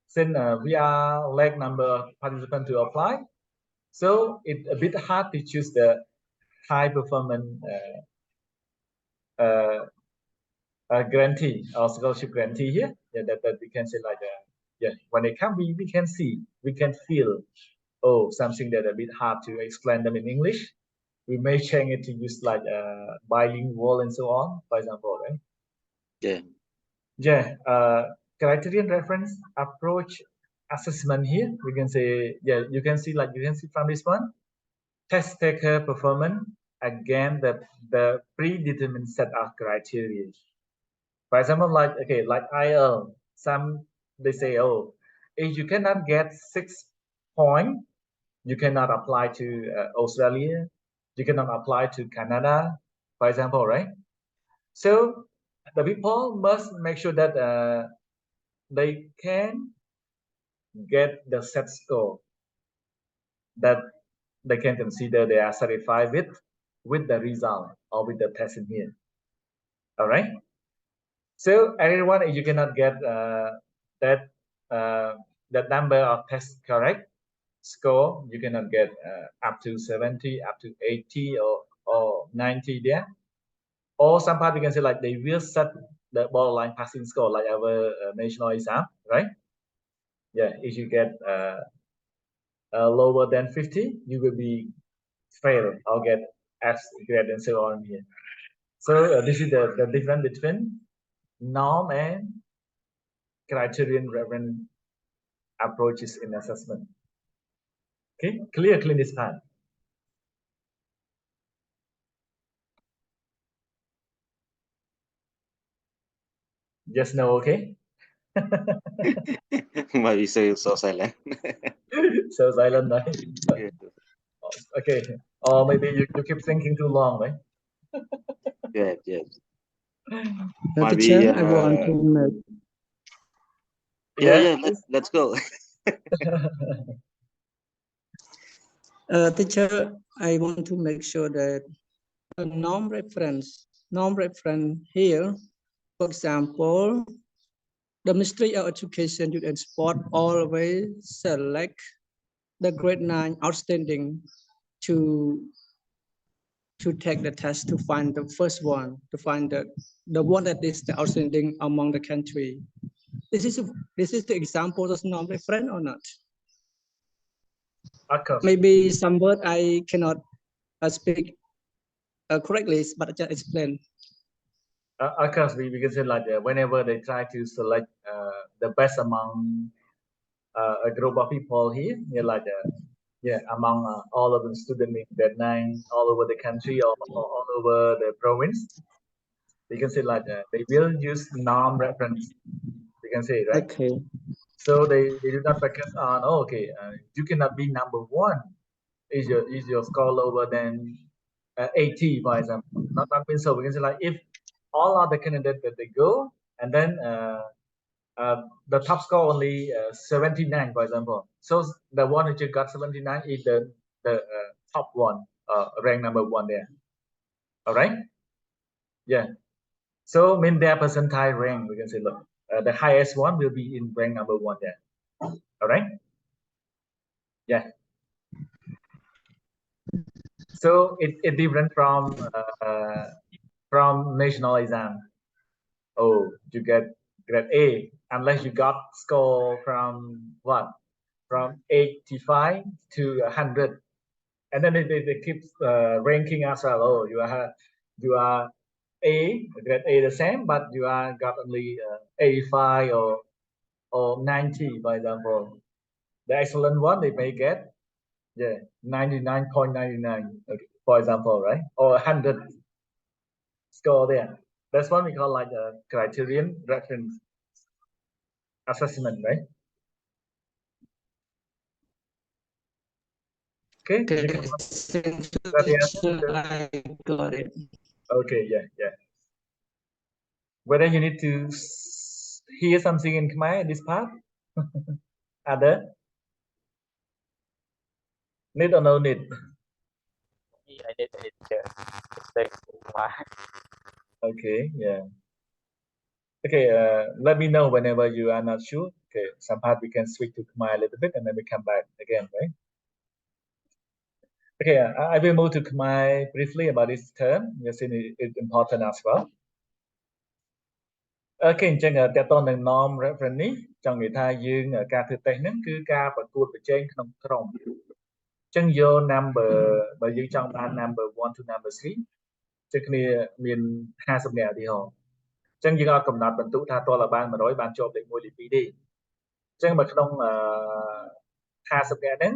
since we are lack number of participants to apply, so it's a bit hard to choose the high performance grantee or scholarship grantee here. Yeah, that we can say like yeah, when they come, we can see, we can feel, oh, something that a bit hard to explain them in English. We may change it to use like bilingual and so on, for example, right? Yeah. Criterion reference approach assessment here. We can say, yeah, you can see from this one, test taker performance again the predetermined set of criteria. For example, like IELTS, some they say, oh, if you cannot get 6 points, you cannot apply to Australia, you cannot apply to Canada, for example, right? So the people must make sure that they can get the set score that they can consider they are satisfied with the result or with the test in here. All right. So everyone, if you cannot get that that number of tests correct score, you cannot get up to 70, up to 80 or 90 there. Or some part we can say like they will set the borderline passing score like our national exam, right? Yeah, if you get lower than 50, you will be fail or get F grade and so on here. So this is the difference between norm and criterion reference approaches in assessment. Okay, clear this part. Just no, okay. Why we say so silent? So silent, right? Okay, or maybe you keep thinking too long, right? Yes. Teacher, I want to make. Yeah. Let's go. Teacher, I want to make sure that a norm reference here, for example, the Ministry of Education, Youth and Sport always select the grade 9 outstanding to take the test to find the first one, to find the one that is the outstanding among the country. This is the example of norm reference or not? Of course. Maybe some word I cannot speak correctly, but I just explain. Of course, we can say like whenever they try to select the best among a group of people here, like among all of the students in Vietnam, all over the country or all over the province, we can say like they will use norm reference. We can say, right? Okay. So they do not focus on you cannot be number one. Is your score lower than 80, for example? Not mean so. We can say like if all other candidates that they go and then the top score only 79, for example. So the one that you got 79 is the top one, rank number one there. All right. Yeah. So mean their percentile rank, we can say look, the highest one will be in rank number one there. All right. Yeah. So it different from national exam. Oh, you get grade A unless you got score from what? From 85 to 100, and then they keep ranking as well. Oh, you are A, grade A the same, but you are got only 85 or 90, for example. The excellent one they may get 99.99, for example, right? Or 100 score there. That's what we call like a criterion reference assessment, right? Okay. Okay. You can Thank got the you, answer? teacher. I got it. Okay. Yeah. Whether you need to hear something in Khmer in this part? Other? Need or no need? I did it. Okay, yeah. Okay, let me know whenever you are not sure. Okay, some part we can switch to Khmer a little bit and then we come back again, right? Okay, I will move to Khmer briefly about this term. Yes, it's important as well. អូខេអញ្ចឹងតើតនឹង norm reference នេះចង់និយាយថាយើងការធ្វើតេស្តហ្នឹងគឺការប្រកួតប្រជែងក្នុងក្រុមអញ្ចឹងយក number បើយើងចង់បាន number 1 to number 3ចឹងគ្នាមាន50នាក់ឧទាហរណ៍អញ្ចឹងយើងអត់កំណត់បន្ទុកថាតើបាន 100 បានជាប់លេខ1លេខ2ទេអញ្ចឹងបើក្នុង50នាក់ហ្នឹង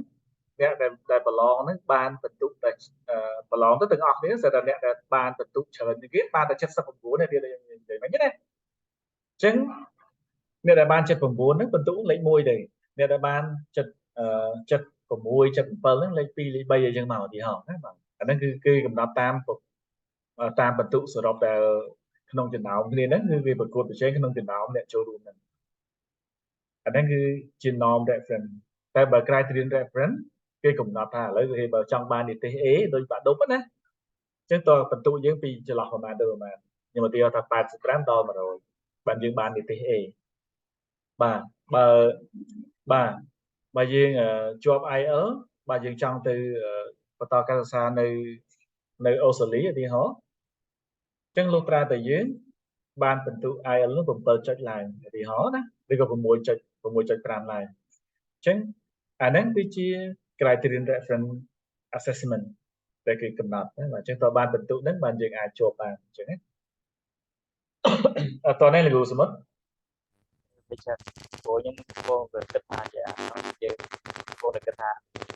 អ្នកដែលប្រឡងហ្នឹងបានបន្ទុកតែប្រឡងទៅទាំងអស់គ្នាស្រាប់តែអ្នកដែលបានបន្ទុកច្រើនជាងគេបានតែ79ទេទៀតនិយាយមិញណាអញ្ចឹងអ្នកដែលបាន79ហ្នឹងបន្ទុកលេខ1ទេអ្នកដែលបាន76 77ហ្នឹងលេខ2លេខ3អីចឹងមកឧទាហរណ៍ណាបាទអាហ្នឹងគឺកំណត់តាមបន្ទុកសរុបដែលក្នុងចំណោមគ្នាហ្នឹងគឺវាប្រកួតប្រជែងក្នុងចំណោមអ្នកចូលរួមហ្នឹងអាហ្នឹងគឺជា norm reference តែបើ criterion reference គេកំណត់ថាឥឡូវគេបើចង់បាននិទេស A ដូចបាក់ដប់ណាអញ្ចឹងតើបន្ទុកយើងពីចន្លោះប្រហែលទៅប្រហែលខ្ញុំឧទាហរណ៍ថា85ដល់100បានយើងបាននិទេស A បាទបើយើងជាប់ IL បើយើងចង់ទៅបន្តការសិក្សានៅអូស្ត្រាលីឧទាហរណ៍អញ្ចឹងលោកប្រើតែយើងបានបន្ទុក IL នោះ7ចុចឡើងឧទាហរណ៍ណាឬក៏6.5ឡើងអញ្ចឹងអាហ្នឹងគឺជា criterion reference assessment តែគេកំណត់ណាបាទអញ្ចឹងតើបានបន្ទុកហ្នឹងបានយើងអាចជាប់បានអញ្ចឹងណាតោះនេះលោកសមុទ្រbây giờ cô những cô về kết thả vậy giờ cô được kết thả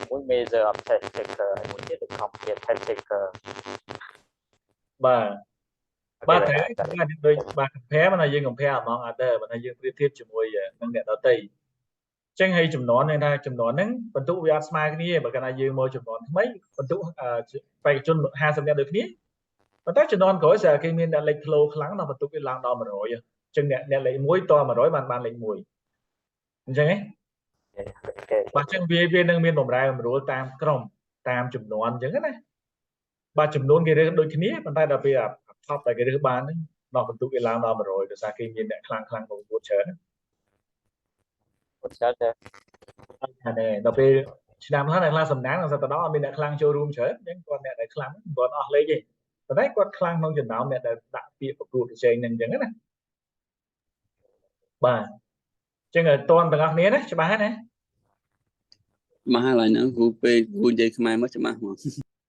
mỗi measure of test taker hay muốn biết được complete test taker បាទត្រូវដូចបាទ compare មកយើង compare among other បើយើងប្រៀបធៀបជាមួយនឹងអ្នកដទៃអញ្ចឹងហើយចំនួនហ្នឹងថាចំនួនហ្នឹងបន្ទុកវាអត់ស្មើគ្នាបើកាលណាយើងមកចំនួនថ្មីបន្ទុកបេក្ខជន50នាក់ដូចគ្នាប៉ុន្តែចំនួនក្រោយស្រាប់គេមានអ្នកលេខផ្លោខ្លាំងដល់បន្ទុកវាឡើងដល់100អញ្ចឹងអ្នកលេខ1ត100បានលេខ1អញ្ចឹងហ៎បាទអញ្ចឹងវានឹងមានបំរែបំរួលតាមក្រុមតាមចំនួនអញ្ចឹងណាបាទចំនួនគេរើសដូចគ្នាប៉ុន្តែដល់ពេលថប់តែគេរើសបានហ្នឹងដល់បន្ទុកវាឡើងដល់100ដោយសារគេមានអ្នកខ្លាំងមកប្រកួតច្រើនទេដល់ពេលឆ្នាំខ្លះអ្នកខ្លះសំណាងដល់ទៅដល់អត់មានអ្នកខ្លាំងចូលរួមច្រើនអញ្ចឹងគាត់អ្នកដែលខ្លាំងគាត់អស់លេខទេប៉ុន្តែគាត់ខ្លាំងក្នុងចំណោមអ្នកដែលដាក់ពាក្យប្រកួតប្រជែងហ្នឹងអញ្ចឹងណាបាទអញ្ចឹងឲ្យតន់ទាំងអស់គ្នាណាច្បាស់ហើយណា mà lại nữa vụ về vụ dây mai mất mà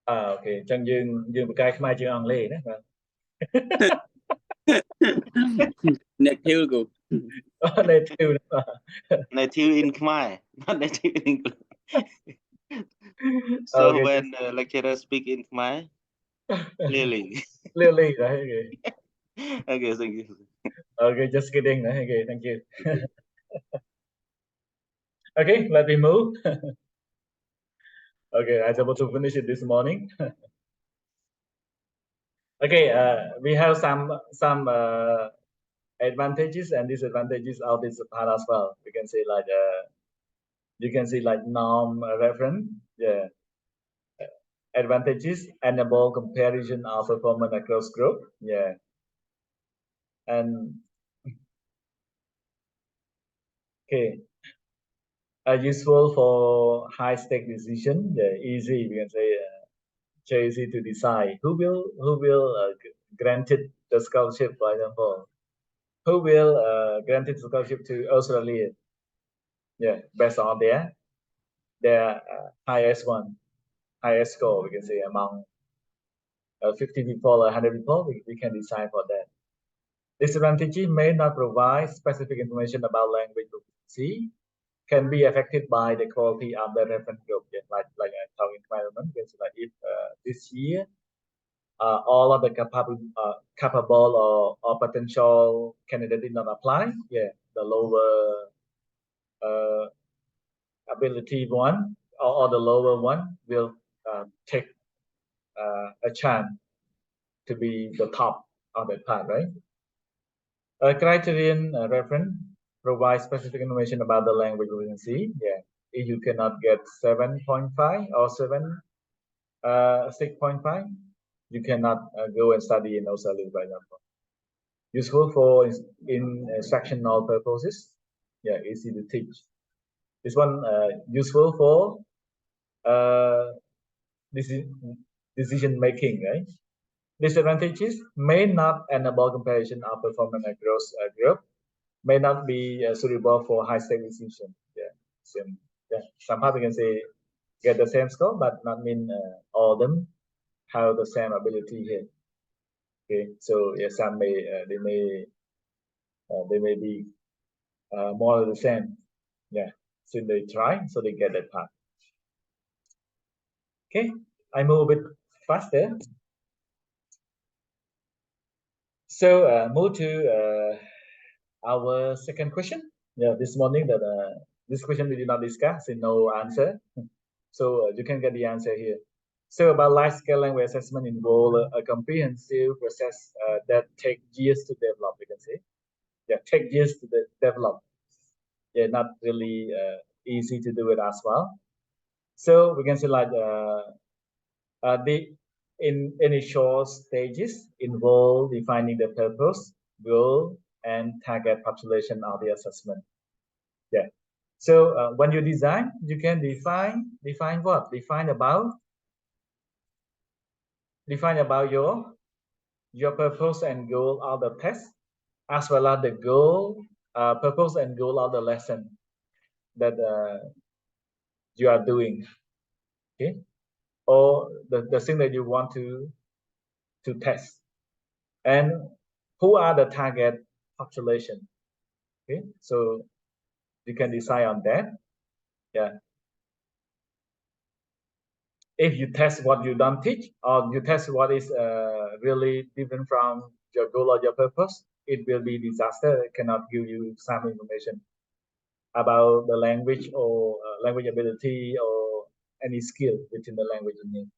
ok chẳng dương một cái mai chữ Anh lê đấy native của native Native in Khmer, not native in English. So okay when lecturer speak in Khmer, clearly. clearly right Okay, thank you. okay just kidding okay thank you okay let me move okay I was able to finish it this morning okay we have some advantages and disadvantages of this part as well. We can say like you can see like norm reference, yeah. Advantages enable comparison of performance across group, yeah. And okay, useful for high stake decision, yeah. Easy, we can say easy to decide who will granted the scholarship, for example. Who will granted scholarship to Australia? Yeah, based on their highest score, we can say among 50 people or 100 people, we can decide for that. Disadvantage may not provide specific information about language proficiency, can be affected by the quality of the reference group. Yeah, like I talk environment, so like if this year all of the capable or potential candidate did not apply, yeah, the lower ability one or the lower one will take a chance to be the top on that part, right? A criterion reference provides specific information about the language fluency. Yeah, if you cannot get 7.5 or 6.5, you cannot go and study in Australia, for example. Useful for in instructional purposes. Yeah, easy to teach. This one useful for decision making, right? Disadvantages may not enable comparison of performance across a group, may not be suitable for high stake decision. Yeah, same. Yeah, somehow we can say get the same score, but not mean all of them have the same ability here. Okay, so yeah, some may they may be more or the same. Yeah, so they try, so they get that part. Okay, I move a bit faster. So move to our second question. Yeah, this morning that this question we did not discuss, so no answer. So you can get the answer here. So about large scale language assessment involve a comprehensive process that take years to develop. You can say, yeah, take years to develop. Yeah, not really easy to do it as well. So we can say like the initial stages involve defining the purpose, goal, and target population of the assessment. Yeah. So when you design, you can define what? Define about your purpose and goal of the test, as well as the goal, purpose and goal of the lesson that you are doing. Okay. Or the thing that you want to test, and who are the target population. Okay, so you can decide on that. Yeah, if you test what you don't teach, or you test what is really different from your goal or your purpose, it will be disaster. It cannot give you some information about the language or language ability or any skill within the language you need.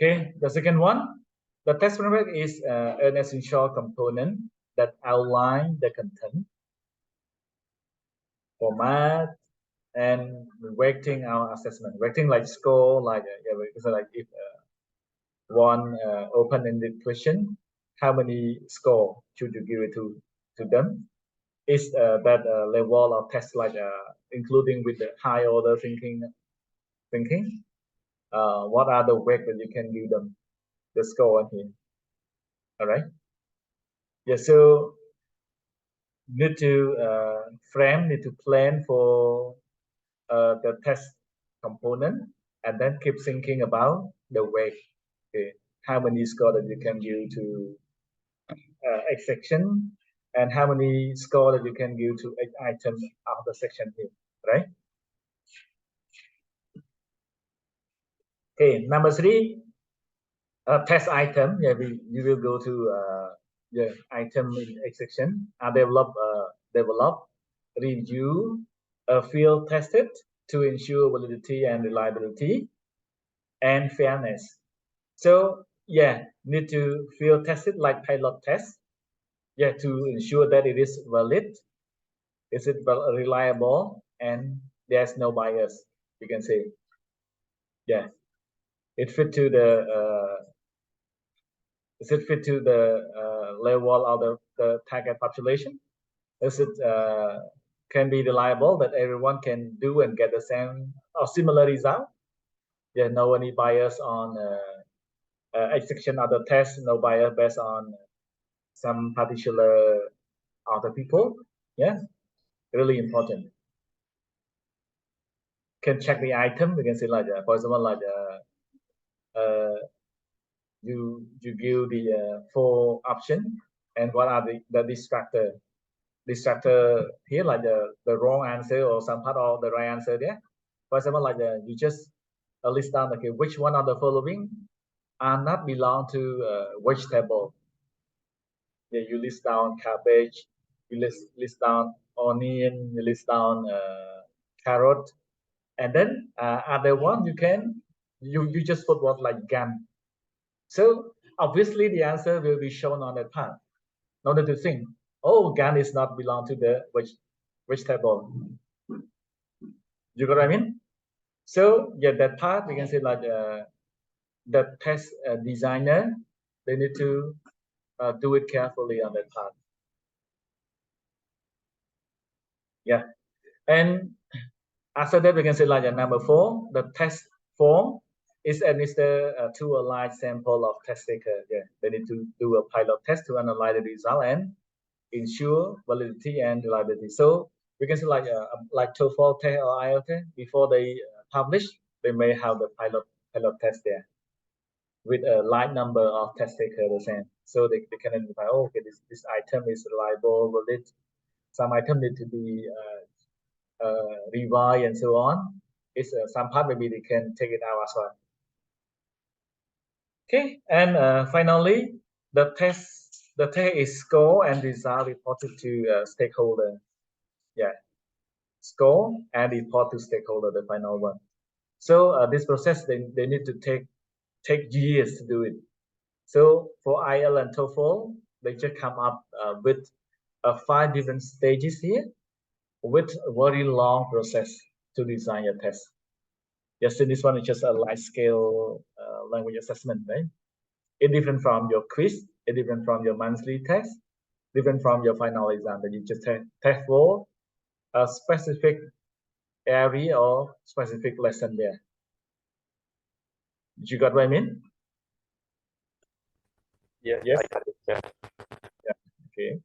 Okay, the second one, the test framework is an essential component that outline the content, format, and weighting our assessment. Weighting like score, like because like if one open-ended question, how many score should you give it to them? Is that level of test like including with the high order thinking? What are the weight that you can give them the score here? All right. Yeah. So need to frame, need to plan for the test component, and then keep thinking about the weight. Okay, how many score that you can give to each section, and how many score that you can give to each item of the section here, right? Okay, number 3, test item. Yeah, you will go to the item in each section. Develop, review, field tested to ensure validity and reliability and fairness. So yeah, need to field test it like pilot test. Yeah, to ensure that it is valid, is it reliable, and there's no bias. You can say, yeah, it fit to the is it fit to the level of the target population? Is it can be reliable that everyone can do and get the same or similar result? Yeah, no any bias on execution of the test, no bias based on some particular other people. Yeah, really important. Can check the item. We can say like, for example, like you give the 4 option, and what are the distractor here, like the wrong answer or some part of the right answer there. For example, like you just list down, okay, which one of the following are not belong to vegetable. Yeah, you list down cabbage, you list down onion, you list down carrot, and then other one you just put what like gum. So obviously the answer will be shown on that part. In order to think, oh, gun is not belong to the vegetable. You got what I mean? So yeah, that part we can say like the test designer, they need to do it carefully on that part. Yeah, and after that we can say like number 4, the test form is administered to a large sample of test taker. Yeah, they need to do a pilot test to analyze the result and ensure validity and reliability. So we can say like TOEFL test or IELTS test, before they publish, they may have the pilot test there with a large number of test takers. So they can identify, oh, okay, this item is reliable, valid. Some item need to be revised and so on. It's some part maybe they can take it out as well. Okay, and finally, the test is score and result reported to stakeholder. Yeah, score and report to stakeholder, the final one. So this process they need to take years to do it. So for IELTS and TOEFL, they just come up with 5 different stages here with a very long process to design a test. Yes, so this one is just a large scale language assessment, right? It's different from your quiz, it's different from your monthly test, different from your final exam that you just test for a specific area or specific lesson there. You got what I mean? Yeah, yes. I got it. Yeah. Okay.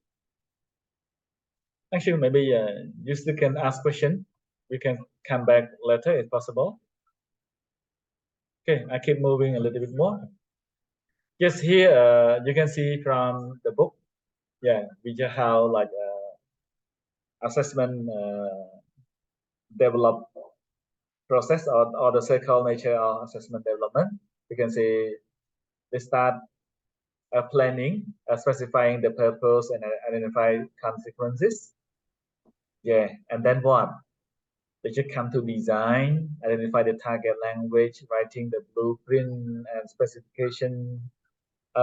Actually, maybe you still can ask question. We can come back later if possible. Okay, I keep moving a little bit more. Yes, here you can see from the book. Yeah, we just have like assessment develop process or the circle nature of assessment development. You can see they start planning, specifying the purpose and identify consequences. Yeah, and then what? They just come to design, identify the target language, writing the blueprint and specification,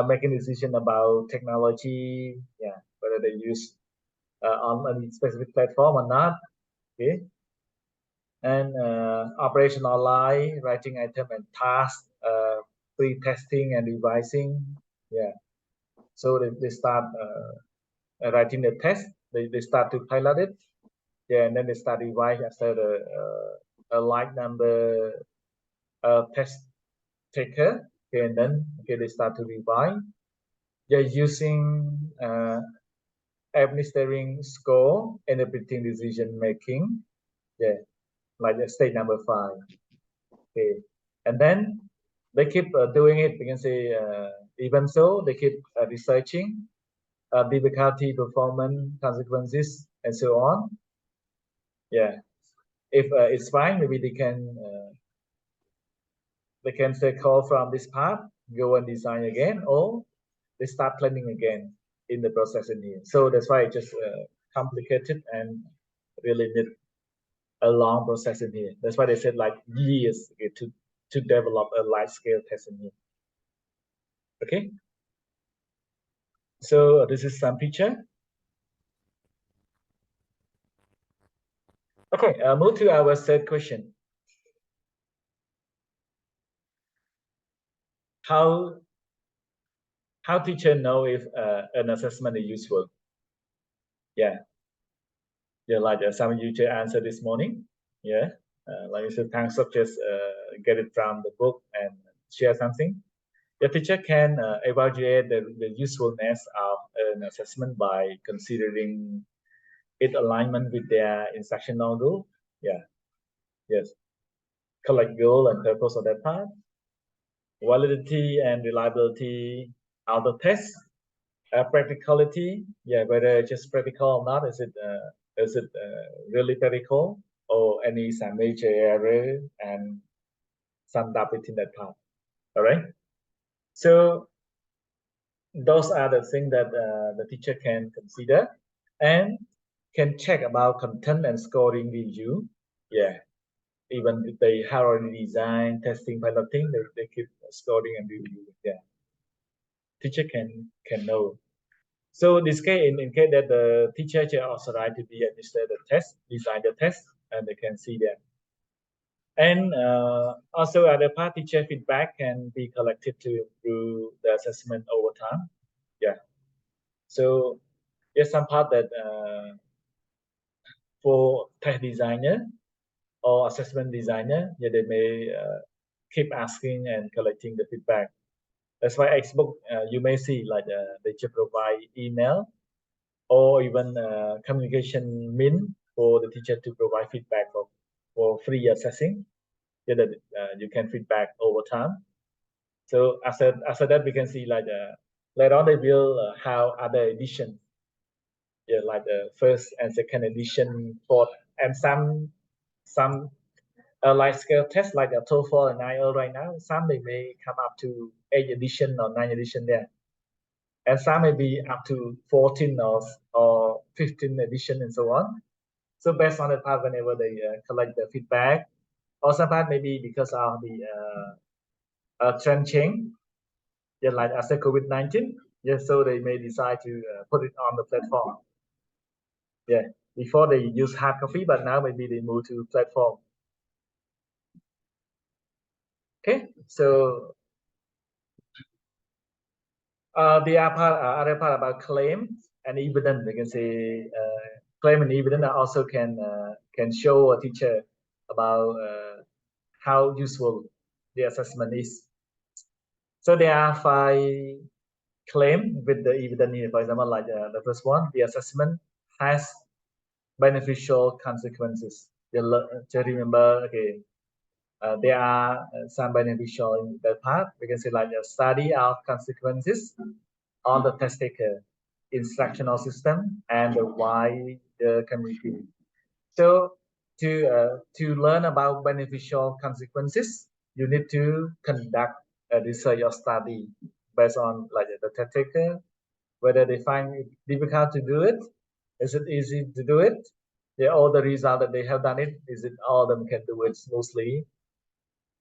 making decision about technology, yeah, whether they use on any specific platform or not. Okay, and operation online, writing item and task, pre-testing and revising. Yeah, so they start writing the test. They start to pilot it. Yeah, and then they start revise after the a large number test taker. Okay, and then they start to revise. They're using administering score and predicting decision making. Yeah, like the stage number 5. Okay, and then they keep doing it. We can say even so, they keep researching difficulty, performance, consequences, and so on. Yeah, if it's fine, maybe they can say call from this part, go and design again, or they start planning again in the process in here. So that's why it's just complicated and really need a long process in here. That's why they said like years to develop a large scale test in here. Okay. So this is some picture. Okay, move to our third question. How teacher know if an assessment is useful? Yeah, like some of you just answered this morning. Yeah, like you said, thanks subjects get it from the book and share something. The teacher can evaluate the usefulness of an assessment by considering its alignment with their instructional goal. Yeah, yes, collect goal and purpose of that part, validity and reliability of the test, practicality. Yeah, whether just practical or not. Is it really practical, or any some major error and some doubt within that part? All right. So those are the things that the teacher can consider and can check about content and scoring review. Yeah, even if they have already designed testing piloting, they keep scoring and review. Yeah, teacher can know. So this case, in case that the teacher is authorized to be administer the test, design the test, and they can see that. And also other part teacher feedback can be collected to improve the assessment over time. Yeah. So there's some part that for test designer or assessment designer, yeah, they may keep asking and collecting the feedback. That's why Xbook you may see like they just provide email or even communication mean for the teacher to provide feedback for free assessing, so that you can feedback over time. So after that, we can see like later on they will have other edition, yeah, like the first and second edition, fourth, and some large scale tests like a TOEFL and IELTS right now. Some they may come up to 8th edition or 9th edition there, and some may be up to 14 or 15 edition and so on. So based on the part, whenever they collect the feedback, or some part maybe because of the trend change, yeah, like after COVID-19, yeah, so they may decide to put it on the platform. Yeah, before they use hard copy, but now maybe they move to platform. Okay, so the other part about claim and evidence, we can say claim and evidence also can show a teacher about how useful the assessment is. So there are 5 claims with the evidence here. For example, like the first one, the assessment has beneficial consequences. Just remember, okay, there are some beneficial in that part. We can say like a study of consequences on the test taker, instructional system, and the wider community. So to learn about beneficial consequences, you need to conduct a research or study based on like the test taker, whether they find it difficult to do it, is it easy to do it, all the result that they have done it, is it all of them can do it smoothly,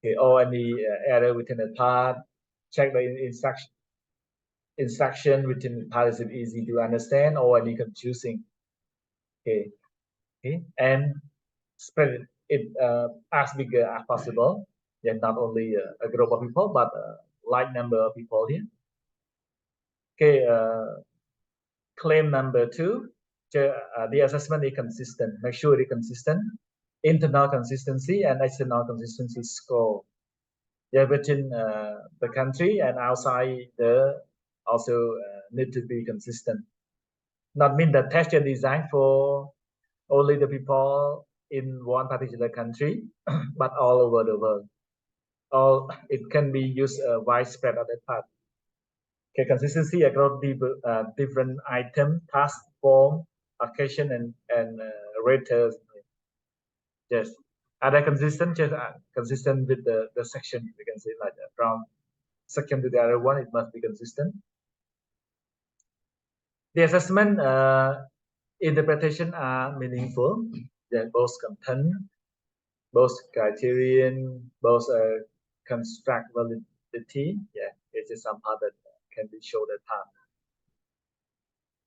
okay, or any error within the part, check the instruction within the part, is it easy to understand or any confusing, okay, and spread it as bigger as possible, and not only a group of people but a large number of people here. Okay, claim number 2, the assessment is consistent. Make sure it's consistent. Internal consistency and external consistency score. Yeah, within the country and outside the also need to be consistent. Not mean that test is designed for only the people in one particular country, but all over the world. Or it can be used widespread at that part. Okay, consistency across different item, task, form, occasion, and raters. Yes, are they consistent? Just consistent with the section. We can say like that. From section to the other one, it must be consistent. The assessment interpretation are meaningful. They both content, both criterion, both construct validity. Yeah, it is some part that can be shown that part.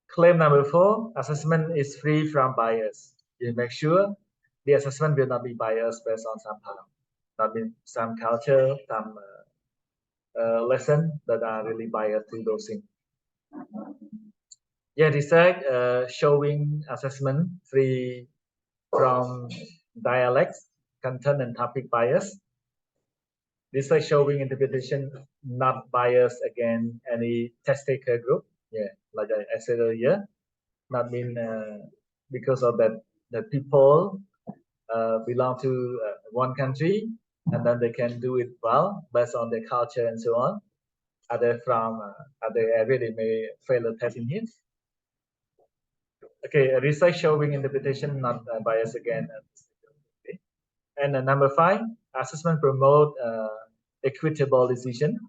Claim number 4, assessment is free from bias. You make sure the assessment will not be biased based on some part. Not mean some culture, some lesson that are really biased to those things. Yeah, research showing assessment free from dialects, content, and topic bias. Research showing interpretation not biased against any test taker group. Yeah, like I said earlier, not mean because of that the people belong to one country and then they can do it well based on their culture and so on. Other from other area they may fail a test in here. Okay, research showing interpretation not biased again. And number 5, assessment promote equitable decision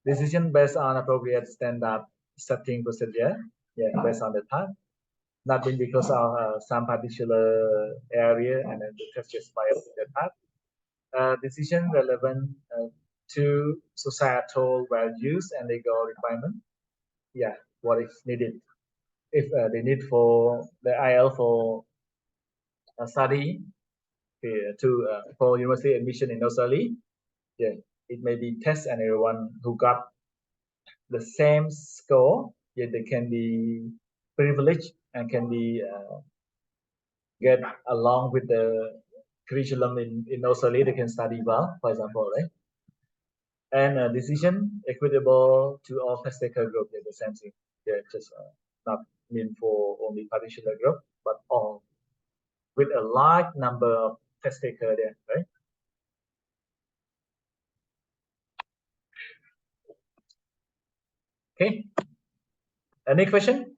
based on appropriate standard setting procedure. Yeah, based on the type. Not been because of some particular area and then the test just biased that part. Decision relevant to societal values and legal requirement. Yeah, what is needed. If they need for the IL for study for university admission in Australia, yeah, it may be test and everyone who got the same score, yeah, they can be privileged and can be get along with the curriculum in Australia, they can study well, for example, right? And decision equitable to all test taker group, yeah, the same thing. Yeah, just not mean for only particular group, but all with a large number of test taker there, right? Okay. Any question?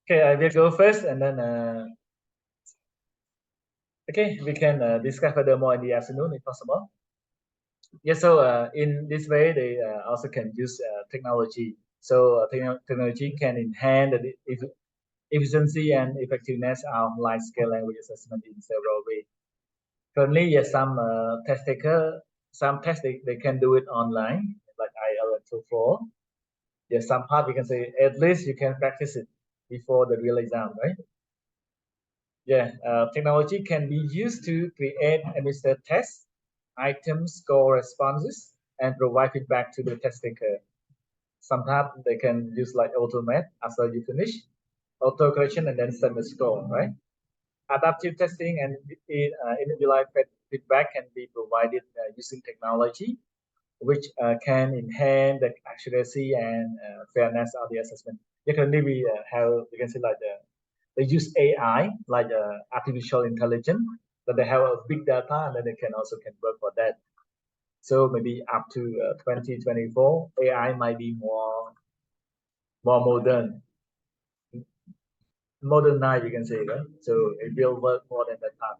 Okay, I will go first, and then okay, we can discuss further more in the afternoon if possible. Yeah, so in this way, they also can use technology. So technology can enhance the efficiency and effectiveness of large-scale language assessment in several ways. Currently, yes, some test taker, some tests they can do it online, like IELTS and TOEFL. Yes, some part we can say at least you can practice it before the real exam, right? Yeah, technology can be used to create and administer tests, items, score responses, and provide feedback to the test taker. Sometimes they can use like automate after you finish, auto correction, and then send the score, right? Adaptive testing and individualized feedback can be provided using technology, which can enhance the accuracy and fairness of the assessment. Yeah, currently we have, you can say like they use AI, like artificial intelligence, that they have a big data and then they can also can work for that. So maybe up to 2024, AI might be more modernized, you can say, right? So it will work more than that time.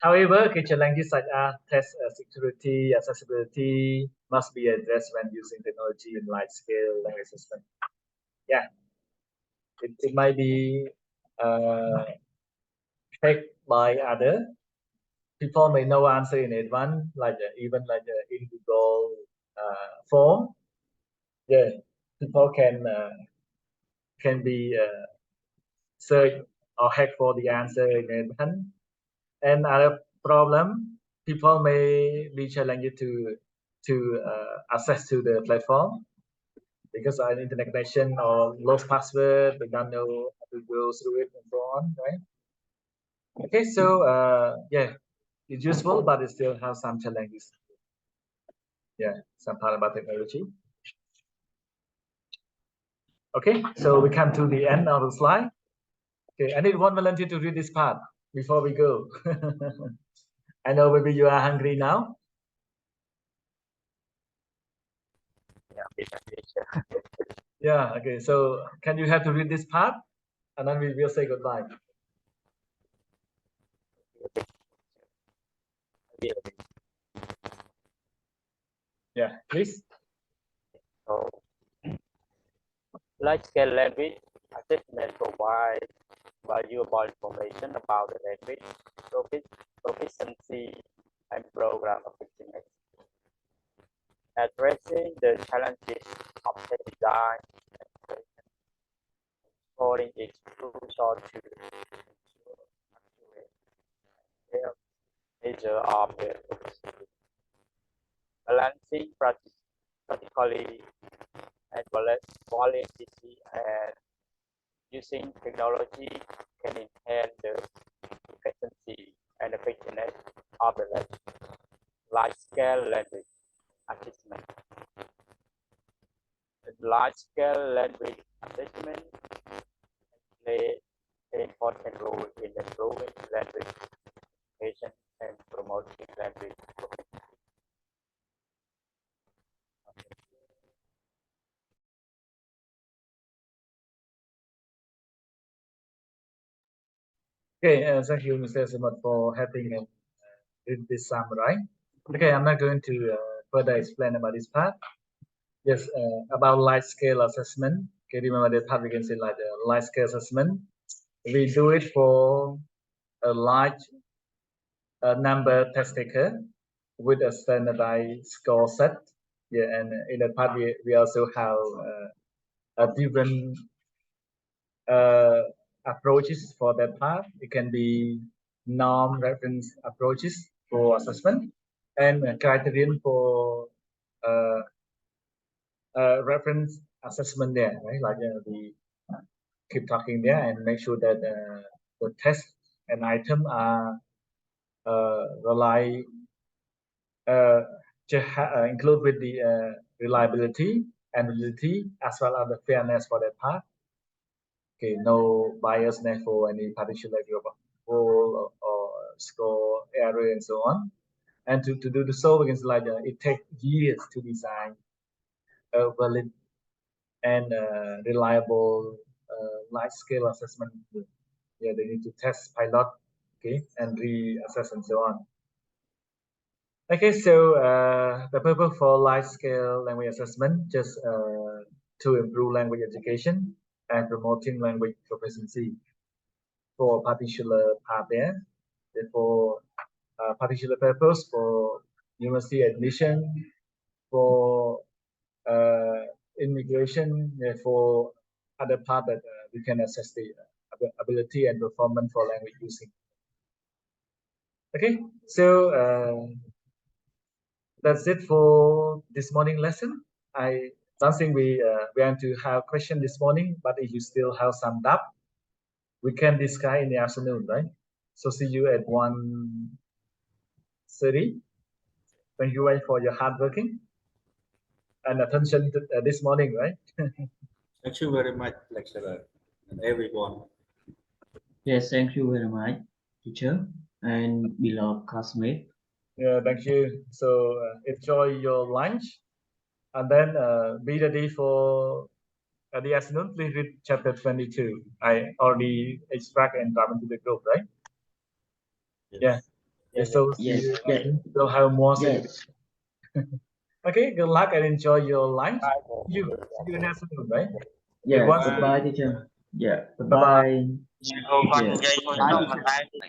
However, challenges such as test security, accessibility must be addressed when using technology in large-scale language assessment. Yeah, it might be checked by other people may know answer in advance, like even like the in Google form. Yeah, people can be search or hack for the answer in advance. And other problem, people may be challenged to access to the platform because of internet connection or lost password, they don't know how to go through it and so on, right? Okay, so yeah, it's useful, but it still has some challenges. Yeah, some part about technology. Okay, so we come to the end of the slide. Okay, I need one volunteer to read this part before we go. I know maybe you are hungry now. Yeah, teacher. Yeah, okay. So can you have to read this part? And then we will say goodbye. Yeah, please. So, large-scale language assessment provides valuable information about the language proficiency and program effectiveness, addressing the challenges of test design and creation. Scoring is crucial to ensure accurate and fair measure of the proficiency. Balancing practically and validity and using technology can enhance the efficiency and effectiveness of the large-scale language assessment. The large-scale language assessment play an important role in improving language education and promoting language proficiency. Okay, thank you, Mr. Simon, for having read this summary. Okay, I'm not going to further explain about this part. Yes, about large scale assessment. Okay, remember the part we can say like the large scale assessment. We do it for a large number test taker with a standardized score set. Yeah, and in that part we also have a different approaches for that part. It can be norm reference approaches for assessment and criterion for reference assessment there, right? Like we keep talking there and make sure that the test and item are include with the reliability and validity as well as the fairness for that part. Okay, no biasness for any particular group of role or score area and so on. And to do the so against like it takes years to design a valid and reliable large scale assessment. Yeah, they need to test pilot, okay, and reassess and so on. Okay, so the purpose for large scale language assessment just to improve language education and promoting language proficiency for a particular part there. Therefore, particular purpose for university admission, for immigration, for other part that we can assess the ability and performance for language using. Okay, so that's it for this morning lesson. I don't think we want to have question this morning, but if you still have some doubt, we can discuss in the afternoon, right? So see you at 1:30. Thank you for your hard working and attention to, this morning, right? Thank you very much, lecturer, and everyone. Yes, thank you very much, teacher and beloved classmate. Yeah, thank you. So enjoy your lunch, and then be ready for the afternoon. Please read chapter 22. I already extract and drop into the group, right? Yes. Yeah. So Yes, we'll have more. yes. Okay. Good luck and enjoy your lunch. See you in the afternoon, right? Yeah, Okay, goodbye, teacher. Yeah, Bye-bye. goodbye. Yeah.